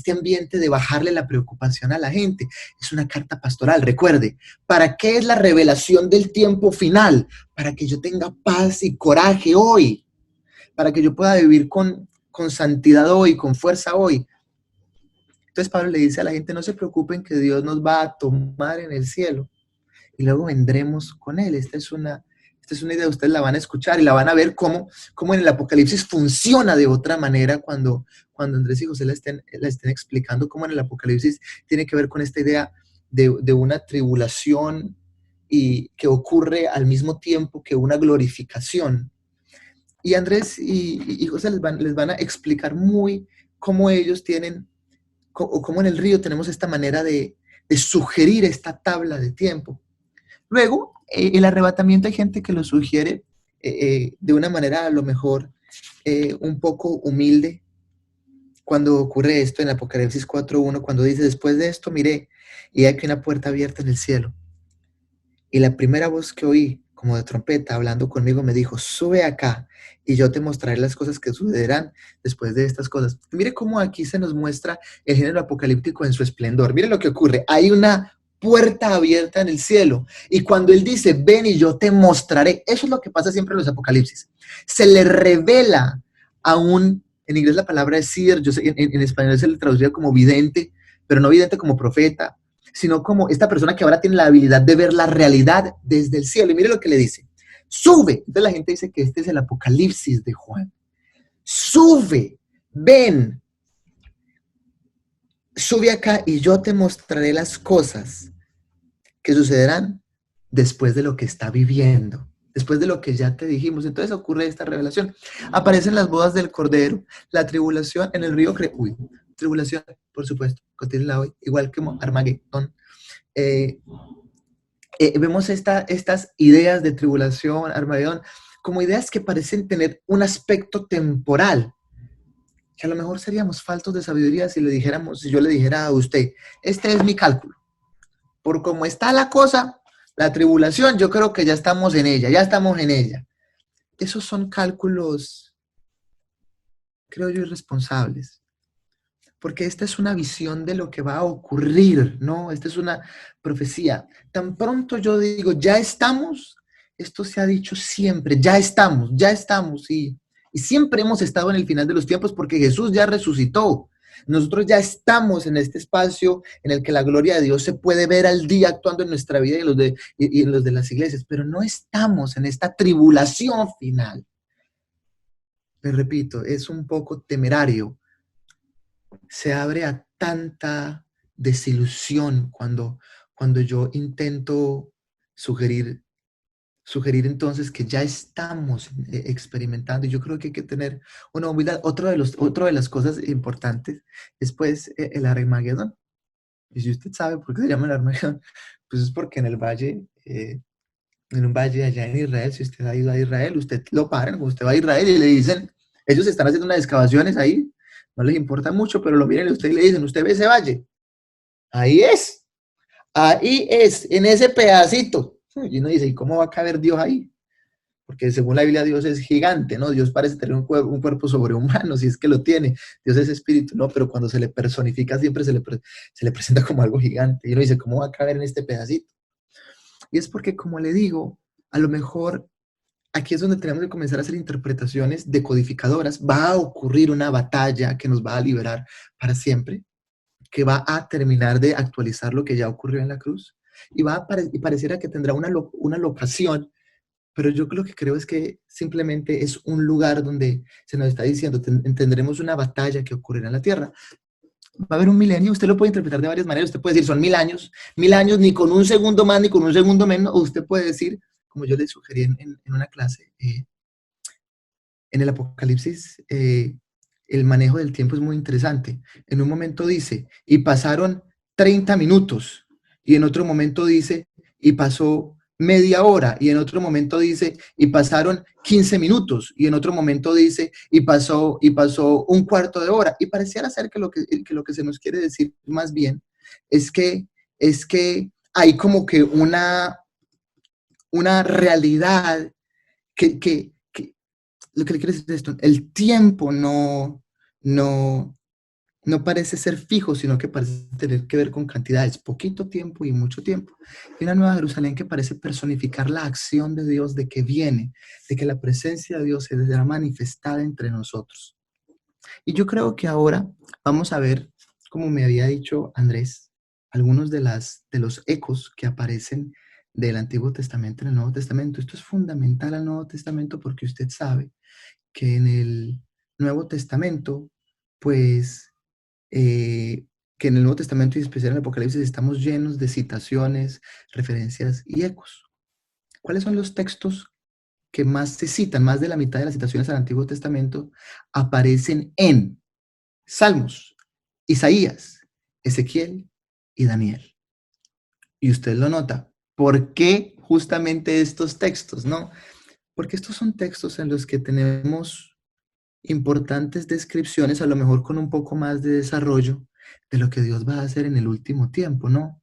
ambiente de bajarle la preocupación a la gente. Es una carta pastoral, recuerde. ¿Para qué es la revelación del tiempo final? Para que yo tenga paz y coraje hoy. Para que yo pueda vivir con santidad hoy, con fuerza hoy. Entonces Pablo le dice a la gente, no se preocupen que Dios nos va a tomar en el cielo y luego vendremos con Él. Esta es una idea, ustedes la van a escuchar y la van a ver cómo en el Apocalipsis funciona de otra manera cuando Andrés y José la estén explicando, cómo en el Apocalipsis tiene que ver con esta idea de una tribulación y que ocurre al mismo tiempo que una glorificación. Y Andrés y José les van a explicar muy cómo ellos tienen, o cómo en el río tenemos esta manera de sugerir esta tabla de tiempo. Luego, el arrebatamiento hay gente que lo sugiere de una manera a lo mejor un poco humilde. Cuando ocurre esto en Apocalipsis 4.1, cuando dice, después de esto miré y hay aquí una puerta abierta en el cielo. Y la primera voz que oí, como de trompeta, hablando conmigo, me dijo, sube acá y yo te mostraré las cosas que sucederán después de estas cosas. Mire cómo aquí se nos muestra el género apocalíptico en su esplendor. Mire lo que ocurre. Hay una puerta abierta en el cielo. Y cuando él dice, ven y yo te mostraré, eso es lo que pasa siempre en los apocalipsis. Se le revela a en inglés la palabra es seer, yo sé, en español se le traducía como vidente, pero no vidente como profeta, sino como esta persona que ahora tiene la habilidad de ver la realidad desde el cielo. Y mire lo que le dice, sube. Entonces la gente dice que este es el Apocalipsis de Juan. Sube, ven, sube acá y yo te mostraré las cosas que sucederán después de lo que está viviendo, después de lo que ya te dijimos. Entonces ocurre esta revelación. Aparecen las bodas del Cordero, la tribulación en el río tribulación, por supuesto, continúa hoy, igual que Armagedón. Vemos estas ideas de tribulación, Armagedón, como ideas que parecen tener un aspecto temporal, que a lo mejor seríamos faltos de sabiduría si yo le dijera a usted, este es mi cálculo. Por cómo está la cosa, la tribulación, yo creo que ya estamos en ella. Esos son cálculos, creo yo, irresponsables. Porque esta es una visión de lo que va a ocurrir, ¿no? Esta es una profecía. Tan pronto yo digo, ya estamos, esto se ha dicho siempre, ya estamos, y siempre hemos estado en el final de los tiempos porque Jesús ya resucitó. Nosotros ya estamos en este espacio en el que la gloria de Dios se puede ver al día actuando en nuestra vida y en los de las iglesias, pero no estamos en esta tribulación final. Me repito, es un poco temerario. Se abre a tanta desilusión cuando yo intento sugerir entonces que ya estamos experimentando. Y yo creo que hay que tener una humildad. Otra de las cosas importantes es pues el Armagedón. Y si usted sabe por qué se llama el Armagedón, pues es porque en el valle, en un valle allá en Israel, si usted ha ido a Israel, usted lo paran, usted va a Israel y le dicen, ellos están haciendo unas excavaciones ahí, no les importa mucho, pero lo miren a usted y le dicen, ¿usted ve ese valle? Ahí es, en ese pedacito. Y uno dice, ¿y cómo va a caber Dios ahí? Porque según la Biblia Dios es gigante, ¿no? Dios parece tener un cuerpo sobrehumano, si es que lo tiene. Dios es espíritu, ¿no? Pero cuando se le personifica siempre se le presenta como algo gigante. Y uno dice, ¿cómo va a caber en este pedacito? Y es porque, como le digo, a lo mejor aquí es donde tenemos que comenzar a hacer interpretaciones decodificadoras. Va a ocurrir una batalla que nos va a liberar para siempre, que va a terminar de actualizar lo que ya ocurrió en la cruz, y pareciera que tendrá una locación pero yo lo que creo es que simplemente es un lugar donde se nos está diciendo, tendremos una batalla que ocurrirá en la tierra. Va a haber un milenio, usted lo puede interpretar de varias maneras, usted puede decir son 1000 años, ni con un segundo más, ni con un segundo menos, o usted puede decir, como yo le sugerí en una clase, en el Apocalipsis, el manejo del tiempo es muy interesante. En un momento dice, y pasaron 30 minutos, y en otro momento dice, y pasó media hora, y en otro momento dice, y pasaron 15 minutos, y en otro momento dice, y pasó un cuarto de hora, y pareciera ser que lo que se nos quiere decir más bien es que hay como que una realidad que lo que le quiero decir es esto, el tiempo no, no parece ser fijo, sino que parece tener que ver con cantidades, poquito tiempo y mucho tiempo. Y una Nueva Jerusalén que parece personificar la acción de Dios de que viene, de que la presencia de Dios se será manifestada entre nosotros. Y yo creo que ahora vamos a ver, como me había dicho Andrés, algunos de los ecos que aparecen del Antiguo Testamento en el Nuevo Testamento. Esto es fundamental al Nuevo Testamento porque usted sabe que en el Nuevo Testamento, pues, que en el Nuevo Testamento y especialmente en el Apocalipsis estamos llenos de citaciones, referencias y ecos. ¿Cuáles son los textos que más se citan? Más de la mitad de las citaciones al Antiguo Testamento aparecen en Salmos, Isaías, Ezequiel y Daniel. Y usted lo nota. ¿Por qué justamente estos textos, no? Porque estos son textos en los que tenemos importantes descripciones, a lo mejor con un poco más de desarrollo de lo que Dios va a hacer en el último tiempo, ¿no?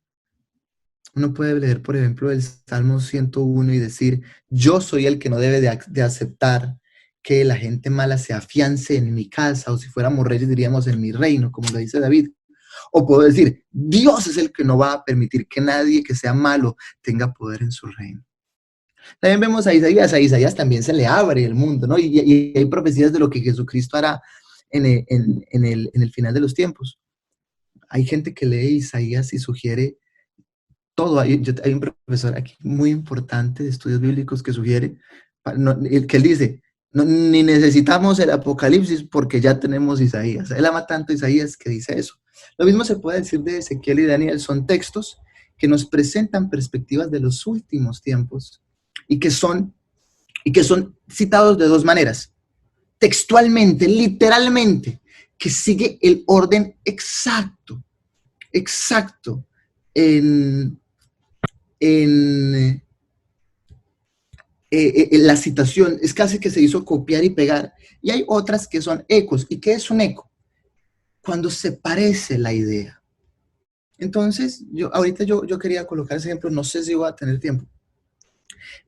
Uno puede leer, por ejemplo, el Salmo 101 y decir, yo soy el que no debe de aceptar que la gente mala se afiance en mi casa, o si fuéramos reyes diríamos en mi reino, como lo dice David. O puedo decir, Dios es el que no va a permitir que nadie que sea malo tenga poder en su reino. También vemos a Isaías también se le abre el mundo, ¿no? Y hay profecías de lo que Jesucristo hará en el final de los tiempos. Hay gente que lee Isaías y sugiere todo. Hay un profesor aquí muy importante de estudios bíblicos que sugiere, que él dice, no, ni necesitamos el Apocalipsis porque ya tenemos Isaías. Él ama tanto a Isaías que dice eso. Lo mismo se puede decir de Ezequiel y Daniel. Son textos que nos presentan perspectivas de los últimos tiempos y que son citados de dos maneras. Textualmente, literalmente, que sigue el orden exacto en la citación. Es casi que se hizo copiar y pegar. Y hay otras que son ecos. ¿Y qué es un eco? Cuando se parece la idea. Entonces, ahorita yo quería colocar ese ejemplo, no sé si voy a tener tiempo,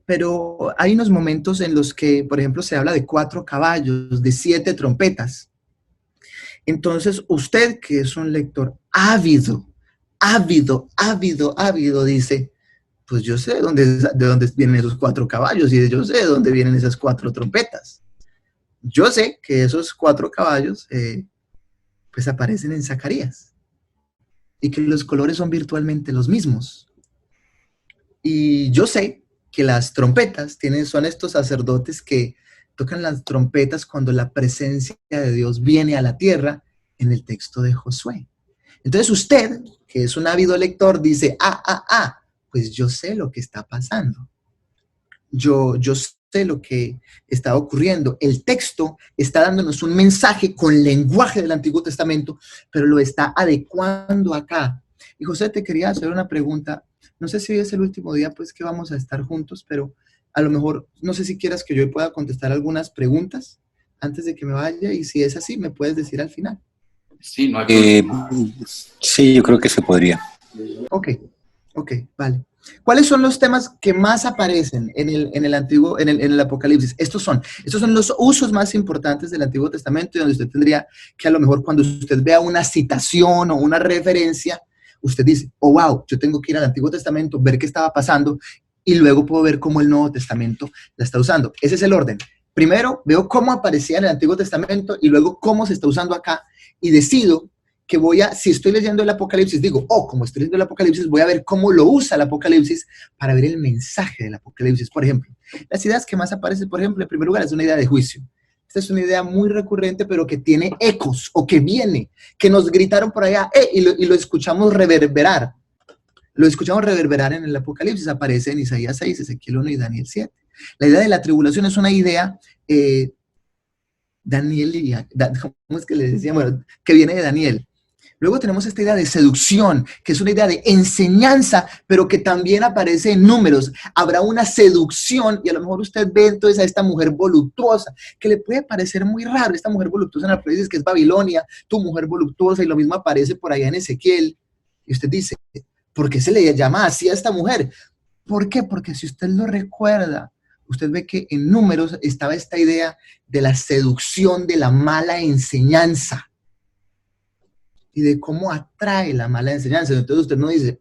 pero hay unos momentos en los que, por ejemplo, se habla de 4 caballos, de 7 trompetas. Entonces, usted que es un lector ávido, dice, pues yo sé de dónde vienen esos 4 caballos y yo sé de dónde vienen esas 4 trompetas. Yo sé que esos 4 caballos, pues aparecen en Zacarías y que los colores son virtualmente los mismos. Y yo sé que las trompetas son estos sacerdotes que tocan las trompetas cuando la presencia de Dios viene a la tierra en el texto de Josué. Entonces usted, que es un ávido lector, dice, pues yo sé lo que está pasando. Yo sé lo que está ocurriendo. El texto está dándonos un mensaje con lenguaje del Antiguo Testamento, pero lo está adecuando acá. Y José, te quería hacer una pregunta. No sé si hoy es el último día, pues, que vamos a estar juntos, pero a lo mejor, no sé si quieras que yo pueda contestar algunas preguntas antes de que me vaya, y si es así, me puedes decir al final. Sí, no hay problema. Sí, yo creo que se podría. Ok, vale. ¿Cuáles son los temas que más aparecen en el Apocalipsis? Estos son los usos más importantes del Antiguo Testamento, y donde usted tendría que, a lo mejor, cuando usted vea una citación o una referencia, usted dice, oh, wow, yo tengo que ir al Antiguo Testamento, ver qué estaba pasando, y luego puedo ver cómo el Nuevo Testamento la está usando. Ese es el orden. Primero veo cómo aparecía en el Antiguo Testamento y luego cómo se está usando acá, y decido que si estoy leyendo el Apocalipsis, digo, como estoy leyendo el Apocalipsis, voy a ver cómo lo usa el Apocalipsis para ver el mensaje del Apocalipsis. Por ejemplo, las ideas que más aparecen, por ejemplo, en primer lugar, es una idea de juicio. Esta es una idea muy recurrente, pero que tiene ecos, o que viene, que nos gritaron por allá, y lo escuchamos reverberar. Lo escuchamos reverberar en el Apocalipsis, aparece en Isaías 6, Ezequiel 1 y Daniel 7. La idea de la tribulación es una idea, ¿cómo es que le decíamos? Que viene de Daniel. Luego tenemos esta idea de seducción, que es una idea de enseñanza, pero que también aparece en números. Habrá una seducción, y a lo mejor usted ve entonces a esta mujer voluptuosa, que le puede parecer muy raro, esta mujer voluptuosa en el Apocalipsis, que es Babilonia, tu mujer voluptuosa, y lo mismo aparece por allá en Ezequiel. Y usted dice, ¿por qué se le llama así a esta mujer? ¿Por qué? Porque si usted lo recuerda, usted ve que en números estaba esta idea de la seducción, de la mala enseñanza y de cómo atrae la mala enseñanza. Entonces usted no dice,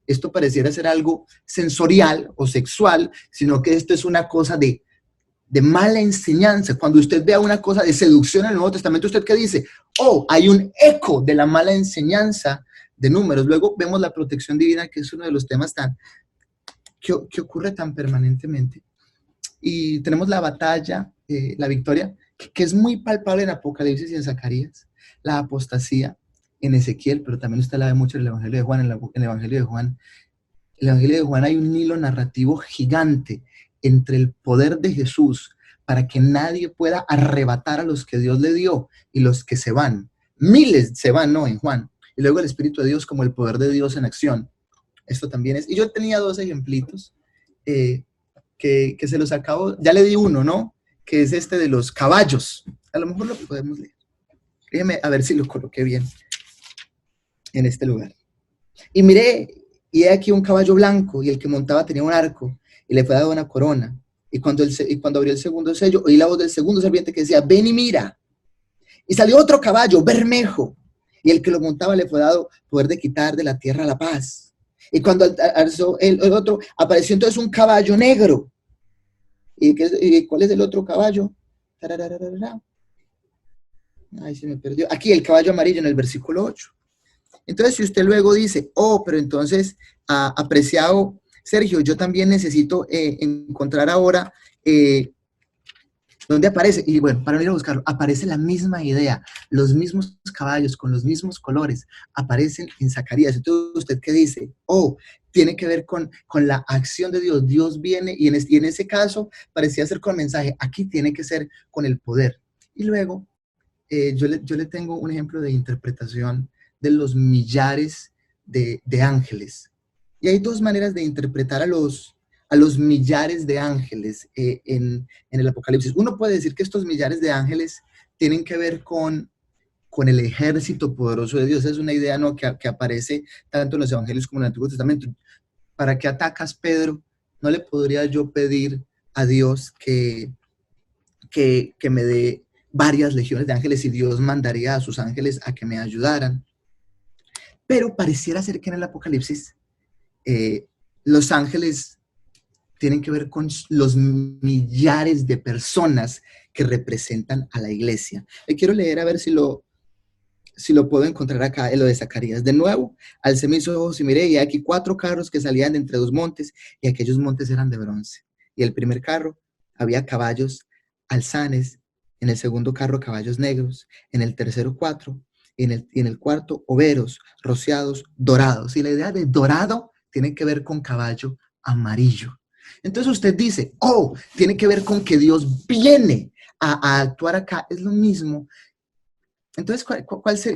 esto pareciera ser algo sensorial o sexual, sino que esto es una cosa de mala enseñanza. Cuando usted vea una cosa de seducción en el Nuevo Testamento, ¿usted qué dice? Hay un eco de la mala enseñanza de números. Luego vemos la protección divina, que es uno de los temas que ocurre tan permanentemente. Y tenemos la batalla, la victoria, que es muy palpable en Apocalipsis y en Zacarías, la apostasía en Ezequiel, pero también usted la ve mucho en el Evangelio de Juan. En el Evangelio de Juan, hay un hilo narrativo gigante entre el poder de Jesús para que nadie pueda arrebatar a los que Dios le dio y los que se van. Miles se van, ¿no? En Juan. Y luego el Espíritu de Dios como el poder de Dios en acción. Esto también es. Y yo tenía 2 ejemplitos que se los acabo. Ya le di uno, ¿no? Que es este de los caballos. A lo mejor lo podemos leer. Déjeme a ver si lo coloqué bien en este lugar. Y miré, y he aquí un caballo blanco, y el que montaba tenía un arco, y le fue dado una corona. Y cuando abrió el segundo sello, oí la voz del segundo serpiente que decía, ven y mira. Y salió otro caballo, bermejo, y el que lo montaba le fue dado poder de quitar de la tierra la paz. Y cuando alzó el otro, apareció entonces un caballo negro. ¿Y cuál es el otro caballo? Ay, se me perdió. Aquí el caballo amarillo en el versículo 8. Entonces, si usted luego dice, pero entonces, apreciado Sergio, yo también necesito encontrar ahora dónde aparece. Y bueno, para no ir a buscarlo, aparece la misma idea, los mismos caballos con los mismos colores, aparecen en Zacarías. Entonces, ¿usted qué dice? Tiene que ver con la acción de Dios. Dios viene y en ese caso parecía ser con mensaje. Aquí tiene que ser con el poder. Y luego, yo le tengo un ejemplo de interpretación de los millares de ángeles. Y hay 2 maneras de interpretar a los millares de ángeles en el Apocalipsis. Uno puede decir que estos millares de ángeles tienen que ver con el ejército poderoso de Dios. Es una idea, ¿no?, que aparece tanto en los evangelios como en el Antiguo Testamento. ¿Para qué atacas, Pedro? ¿No le podría yo pedir a Dios que me dé varias legiones de ángeles y Dios mandaría a sus ángeles a que me ayudaran? Pero pareciera ser que en el Apocalipsis los ángeles tienen que ver con los millares de personas que representan a la iglesia. Le quiero leer a ver si lo puedo encontrar acá en lo de Zacarías. De nuevo, alcé mis ojos y miré, y aquí 4 carros que salían de entre 2 montes, y aquellos montes eran de bronce. Y el primer carro había caballos alzanes, en el segundo carro caballos negros, en el tercero 4, y en el cuarto overos, rociados, dorados. Y la idea de dorado tiene que ver con caballo amarillo. Entonces usted dice, tiene que ver con que Dios viene a actuar acá. Es lo mismo. Entonces,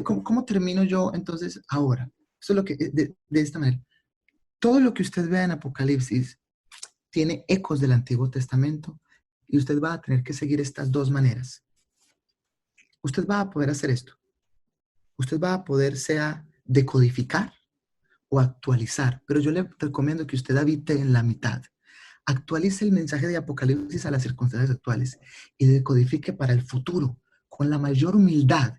¿cómo termino yo entonces ahora? Esto es lo que, de esta manera. Todo lo que usted vea en Apocalipsis tiene ecos del Antiguo Testamento, y usted va a tener que seguir estas 2 maneras. Usted va a poder hacer esto. Usted va a poder sea decodificar o actualizar, pero yo le recomiendo que usted habite en la mitad. Actualice el mensaje de Apocalipsis a las circunstancias actuales y decodifique para el futuro con la mayor humildad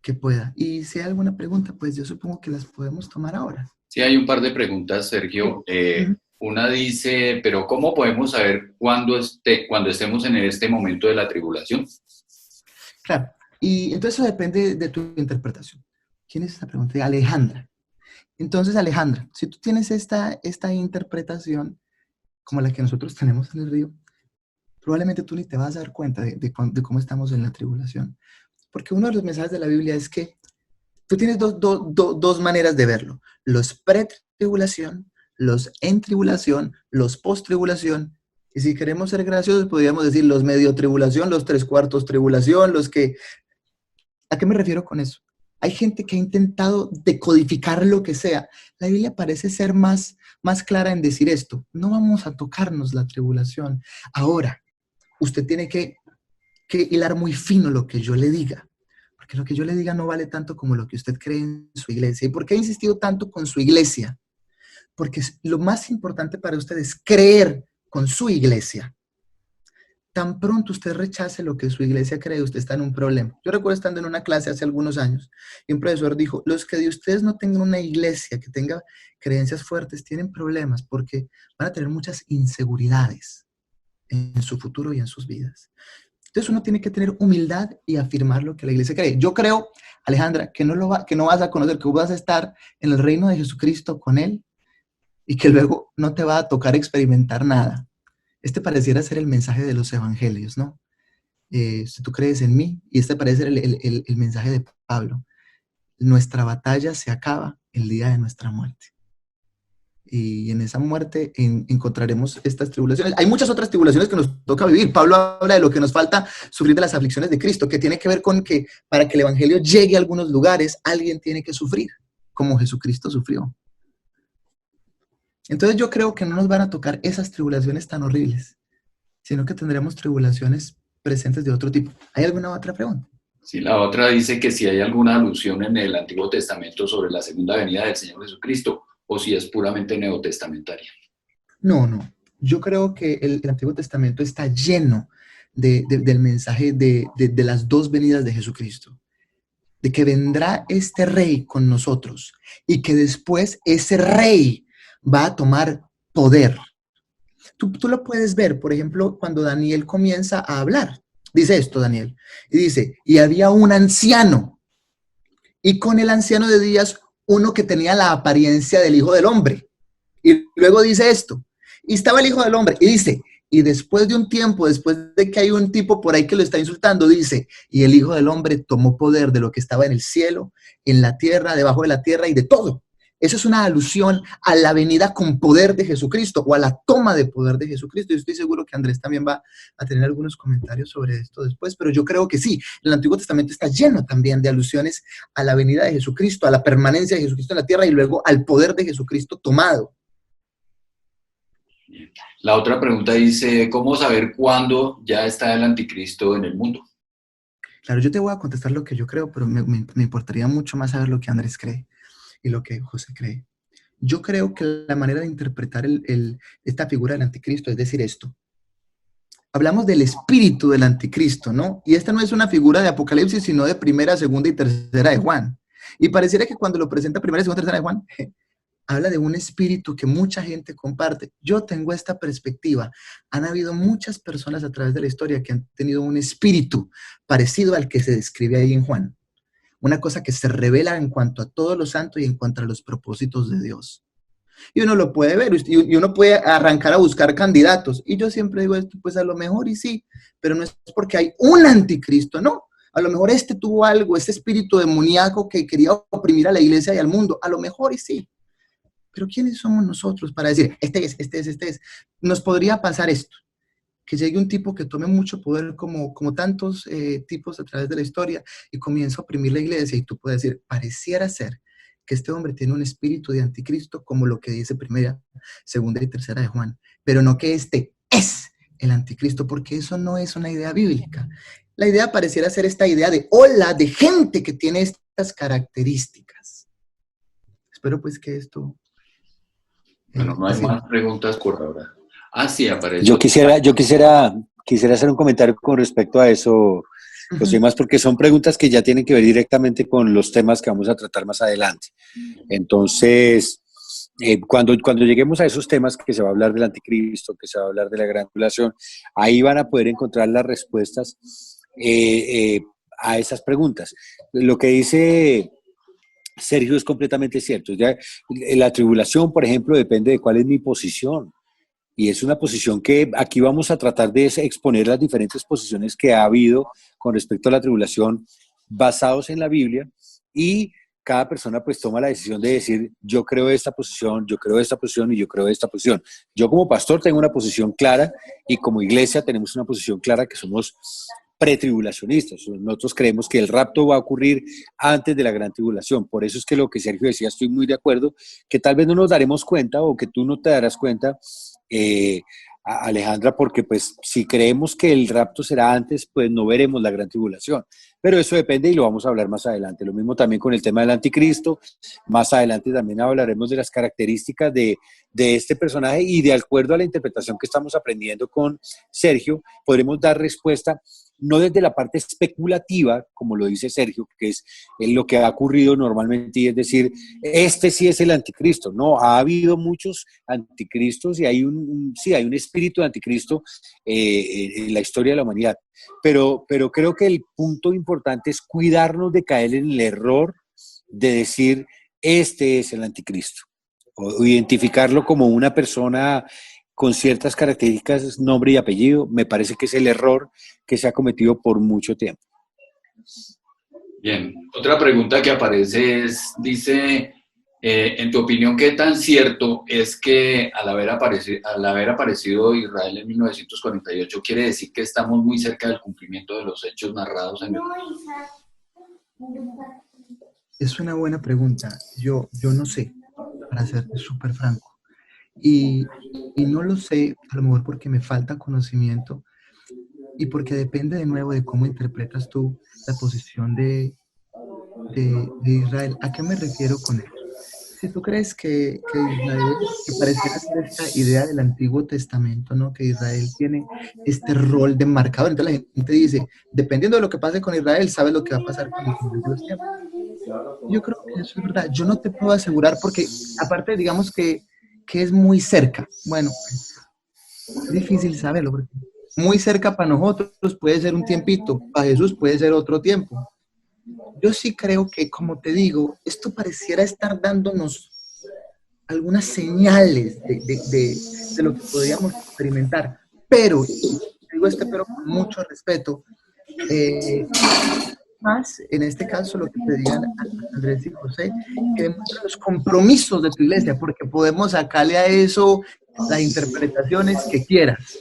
que pueda. Y si hay alguna pregunta, pues yo supongo que las podemos tomar ahora. Sí, hay un par de preguntas, Sergio. Una dice, pero ¿cómo podemos saber cuando estemos en este momento de la tribulación? Claro, y entonces eso depende de tu interpretación. ¿Ok? ¿Quién es esta pregunta? Alejandra. Entonces, Alejandra, si tú tienes esta interpretación como la que nosotros tenemos en el río, probablemente tú ni te vas a dar cuenta de cómo estamos en la tribulación. Porque uno de los mensajes de la Biblia es que tú tienes dos maneras de verlo. Los pre-tribulación, los en tribulación, los post-tribulación. Y si queremos ser graciosos, podríamos decir los medio tribulación, los 3/4 tribulación, los que... ¿A qué me refiero con eso? Hay gente que ha intentado decodificar lo que sea. La Biblia parece ser más clara en decir esto. No vamos a tocarnos la tribulación. Ahora, usted tiene que hilar muy fino lo que yo le diga. Porque lo que yo le diga no vale tanto como lo que usted cree en su iglesia. ¿Y por qué he insistido tanto con su iglesia? Porque lo más importante para usted es creer con su iglesia. Tan pronto usted rechace lo que su iglesia cree, usted está en un problema. Yo recuerdo estando en una clase hace algunos años y un profesor dijo, los que de ustedes no tengan una iglesia que tenga creencias fuertes tienen problemas porque van a tener muchas inseguridades en su futuro y en sus vidas. Entonces uno tiene que tener humildad y afirmar lo que la iglesia cree. Yo creo, Alejandra, que no vas a conocer, que vas a estar en el reino de Jesucristo con Él y que luego no te va a tocar experimentar nada. Este pareciera ser el mensaje de los evangelios, ¿no? Si tú crees en mí, y este parece ser el mensaje de Pablo. Nuestra batalla se acaba el día de nuestra muerte. Y en esa muerte encontraremos estas tribulaciones. Hay muchas otras tribulaciones que nos toca vivir. Pablo habla de lo que nos falta sufrir de las aflicciones de Cristo, que tiene que ver con que para que el evangelio llegue a algunos lugares, alguien tiene que sufrir, como Jesucristo sufrió. Entonces yo creo que no nos van a tocar esas tribulaciones tan horribles, sino que tendremos tribulaciones presentes de otro tipo. ¿Hay alguna otra pregunta? Sí, la otra dice que si hay alguna alusión en el Antiguo Testamento sobre la segunda venida del Señor Jesucristo, o si es puramente neotestamentaria. No. Yo creo que el Antiguo Testamento está lleno del mensaje de las dos venidas de Jesucristo. De que vendrá este rey con nosotros y que después ese rey va a tomar poder. Tú lo puedes ver, por ejemplo, cuando Daniel comienza a hablar. Dice esto, Daniel. Y dice, y había un anciano. Y con el anciano de días, uno que tenía la apariencia del Hijo del Hombre. Y luego dice esto. Y estaba el Hijo del Hombre. Y dice, y después de un tiempo, después de que hay un tipo por ahí que lo está insultando, dice, y el Hijo del Hombre tomó poder de lo que estaba en el cielo, en la tierra, debajo de la tierra y de todo. Eso es una alusión a la venida con poder de Jesucristo o a la toma de poder de Jesucristo. Yo estoy seguro que Andrés también va a tener algunos comentarios sobre esto después, pero yo creo que sí, el Antiguo Testamento está lleno también de alusiones a la venida de Jesucristo, a la permanencia de Jesucristo en la tierra y luego al poder de Jesucristo tomado. La otra pregunta dice, ¿cómo saber cuándo ya está el anticristo en el mundo? Claro, yo te voy a contestar lo que yo creo, pero me importaría mucho más saber lo que Andrés cree y lo que José cree. Yo creo que la manera de interpretar esta figura del anticristo es decir esto. Hablamos del espíritu del anticristo, ¿no? Y esta no es una figura de Apocalipsis, sino de primera, segunda y tercera de Juan. Y pareciera que cuando lo presenta primera, segunda y tercera de Juan, habla de un espíritu que mucha gente comparte. Yo tengo esta perspectiva. Han habido muchas personas a través de la historia que han tenido un espíritu parecido al que se describe ahí en Juan. Una cosa que se revela en cuanto a todo lo santo y en cuanto a los propósitos de Dios. Y uno lo puede ver, y uno puede arrancar a buscar candidatos. Y yo siempre digo esto, pues a lo mejor y sí, pero no es porque hay un anticristo, no. A lo mejor este tuvo algo, este espíritu demoníaco que quería oprimir a la iglesia y al mundo. A lo mejor y sí. Pero ¿quiénes somos nosotros para decir, este es? Nos podría pasar esto. Que llegue un tipo que tome mucho poder como tantos tipos a través de la historia y comienza a oprimir la iglesia y tú puedes decir, pareciera ser que este hombre tiene un espíritu de anticristo como lo que dice primera, segunda y tercera de Juan, pero no que este es el anticristo, porque eso no es una idea bíblica. La idea pareciera ser esta idea de ola de gente que tiene estas características. Espero pues que esto... Bueno, no hay más preguntas por ahora. Ah, sí, aparece. Yo quisiera hacer un comentario con respecto a eso, José, más porque son preguntas que ya tienen que ver directamente con los temas que vamos a tratar más adelante. Entonces, cuando lleguemos a esos temas que se va a hablar del anticristo, que se va a hablar de la gran tribulación, ahí van a poder encontrar las respuestas a esas preguntas. Lo que dice Sergio, es completamente cierto. Ya, la tribulación, por ejemplo, depende de cuál es mi posición. Y es una posición que aquí vamos a tratar de exponer las diferentes posiciones que ha habido con respecto a la tribulación basados en la Biblia, y cada persona pues toma la decisión de decir, yo creo esta posición, yo creo esta posición y yo creo esta posición. Yo como pastor tengo una posición clara, y como iglesia tenemos una posición clara, que somos pretribulacionistas. Nosotros creemos que el rapto va a ocurrir antes de la gran tribulación. Por eso es que lo que Sergio decía, estoy muy de acuerdo, que tal vez no nos daremos cuenta, o que tú no te darás cuenta, eh, Alejandra, porque pues si creemos que el rapto será antes, pues no veremos la gran tribulación. Pero eso depende, y lo vamos a hablar más adelante. Lo mismo también con el tema del anticristo. Más adelante también hablaremos de las características de este personaje, y de acuerdo a la interpretación que estamos aprendiendo con Sergio, podremos dar respuesta no desde la parte especulativa, como lo dice Sergio, que es lo que ha ocurrido normalmente, y es decir, este sí es el anticristo. No, ha habido muchos anticristos, y hay sí, hay un espíritu de anticristo en la historia de la humanidad. Pero creo que el punto importante es cuidarnos de caer en el error de decir, este es el anticristo, o identificarlo como una persona con ciertas características, nombre y apellido. Me parece que es el error que se ha cometido por mucho tiempo. Bien, otra pregunta que aparece dice, en tu opinión, ¿qué tan cierto es que al haber aparecido Israel en 1948 quiere decir que estamos muy cerca del cumplimiento de los hechos narrados en el libro? Es una buena pregunta. Yo no sé, para ser súper franco. Y no lo sé, a lo mejor porque me falta conocimiento, y porque depende de nuevo de cómo interpretas tú la posición de Israel. ¿A qué me refiero con eso? Si tú crees que Israel, que pareciera ser esta idea del Antiguo Testamento, ¿no? Que Israel tiene este rol de marcador. Entonces la gente dice, dependiendo de lo que pase con Israel, sabes lo que va a pasar con el final de los tiempos. Yo creo que eso es verdad. Yo no te puedo asegurar porque, aparte, digamos que es muy cerca. Bueno, es difícil saberlo, porque muy cerca para nosotros puede ser un tiempito, para Jesús puede ser otro tiempo. Yo sí creo que, como te digo, esto pareciera estar dándonos algunas señales de lo que podríamos experimentar, pero, digo pero con mucho respeto, más en este caso lo que te digan Andrés y José, que demuestran los compromisos de tu iglesia, porque podemos sacarle a eso las interpretaciones que quieras.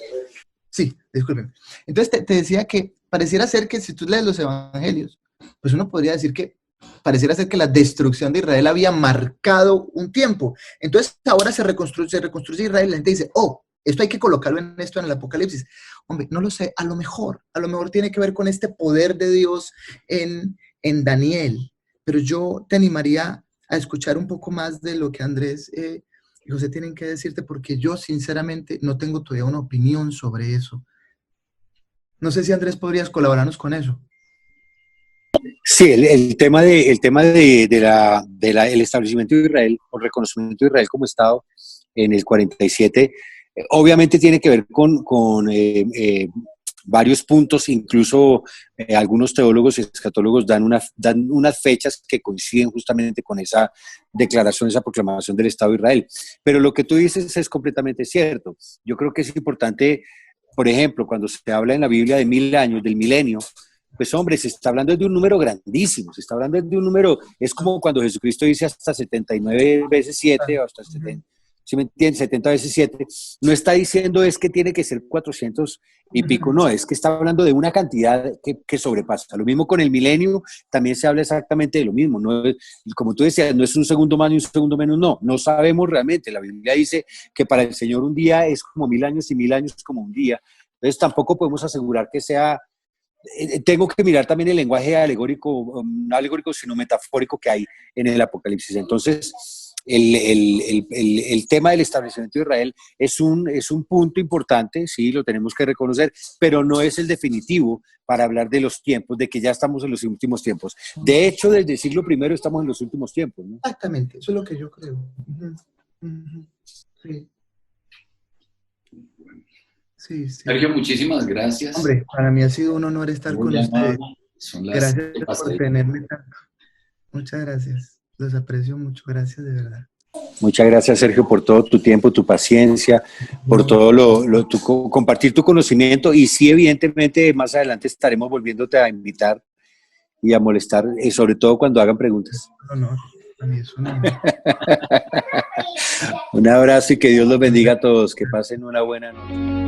Sí, disculpen. Entonces te decía que pareciera ser que si tú lees los evangelios, pues uno podría decir que pareciera ser que la destrucción de Israel había marcado un tiempo. Entonces ahora se reconstruye Israel, y la gente dice, oh, esto hay que colocarlo en esto en el Apocalipsis. Hombre, no lo sé, a lo mejor tiene que ver con este poder de Dios en Daniel, pero yo te animaría a escuchar un poco más de lo que Andrés y José tienen que decirte, porque yo sinceramente no tengo todavía una opinión sobre eso. No sé si Andrés podrías colaborarnos con eso. Sí, el tema el establecimiento de Israel, o reconocimiento de Israel como Estado en el 47, obviamente tiene que ver con varios puntos. Incluso algunos teólogos y escatólogos dan unas fechas que coinciden justamente con esa declaración, esa proclamación del Estado de Israel. Pero lo que tú dices es completamente cierto. Yo creo que es importante, por ejemplo, cuando se habla en la Biblia de 1000 años, del milenio, pues hombre, se está hablando de un número grandísimo, se está hablando de un número, es como cuando Jesucristo dice hasta 79 veces 7, o hasta 70, ¿sí me entiendes? 70 veces 7, no está diciendo es que tiene que ser 400 y pico, no, es que está hablando de una cantidad que sobrepasa. Lo mismo con el milenio, también se habla exactamente de lo mismo, no, como tú decías, no es un segundo más ni un segundo menos, no sabemos realmente. La Biblia dice que para el Señor un día es como 1000 años y 1000 años es como un día, entonces tampoco podemos asegurar que sea. Tengo que mirar también el lenguaje alegórico, no alegórico, sino metafórico que hay en el Apocalipsis. Entonces, el tema del establecimiento de Israel es un punto importante, sí, lo tenemos que reconocer, pero no es el definitivo para hablar de los tiempos, de que ya estamos en los últimos tiempos. De hecho, desde el siglo I estamos en los últimos tiempos, ¿no? Exactamente, eso es lo que yo creo. Sí. Sí. Sergio, muchísimas gracias. Hombre, para mí ha sido un honor estar con ustedes. Gracias por tenerme tanto. Muchas gracias. Los aprecio mucho, gracias de verdad. Muchas gracias, Sergio, por todo tu tiempo, tu paciencia, por todo compartir tu conocimiento. Y sí, evidentemente, más adelante estaremos volviéndote a invitar y a molestar, sobre todo cuando hagan preguntas. No, a mí es un honor. Un abrazo y que Dios los bendiga a todos. Que pasen una buena noche.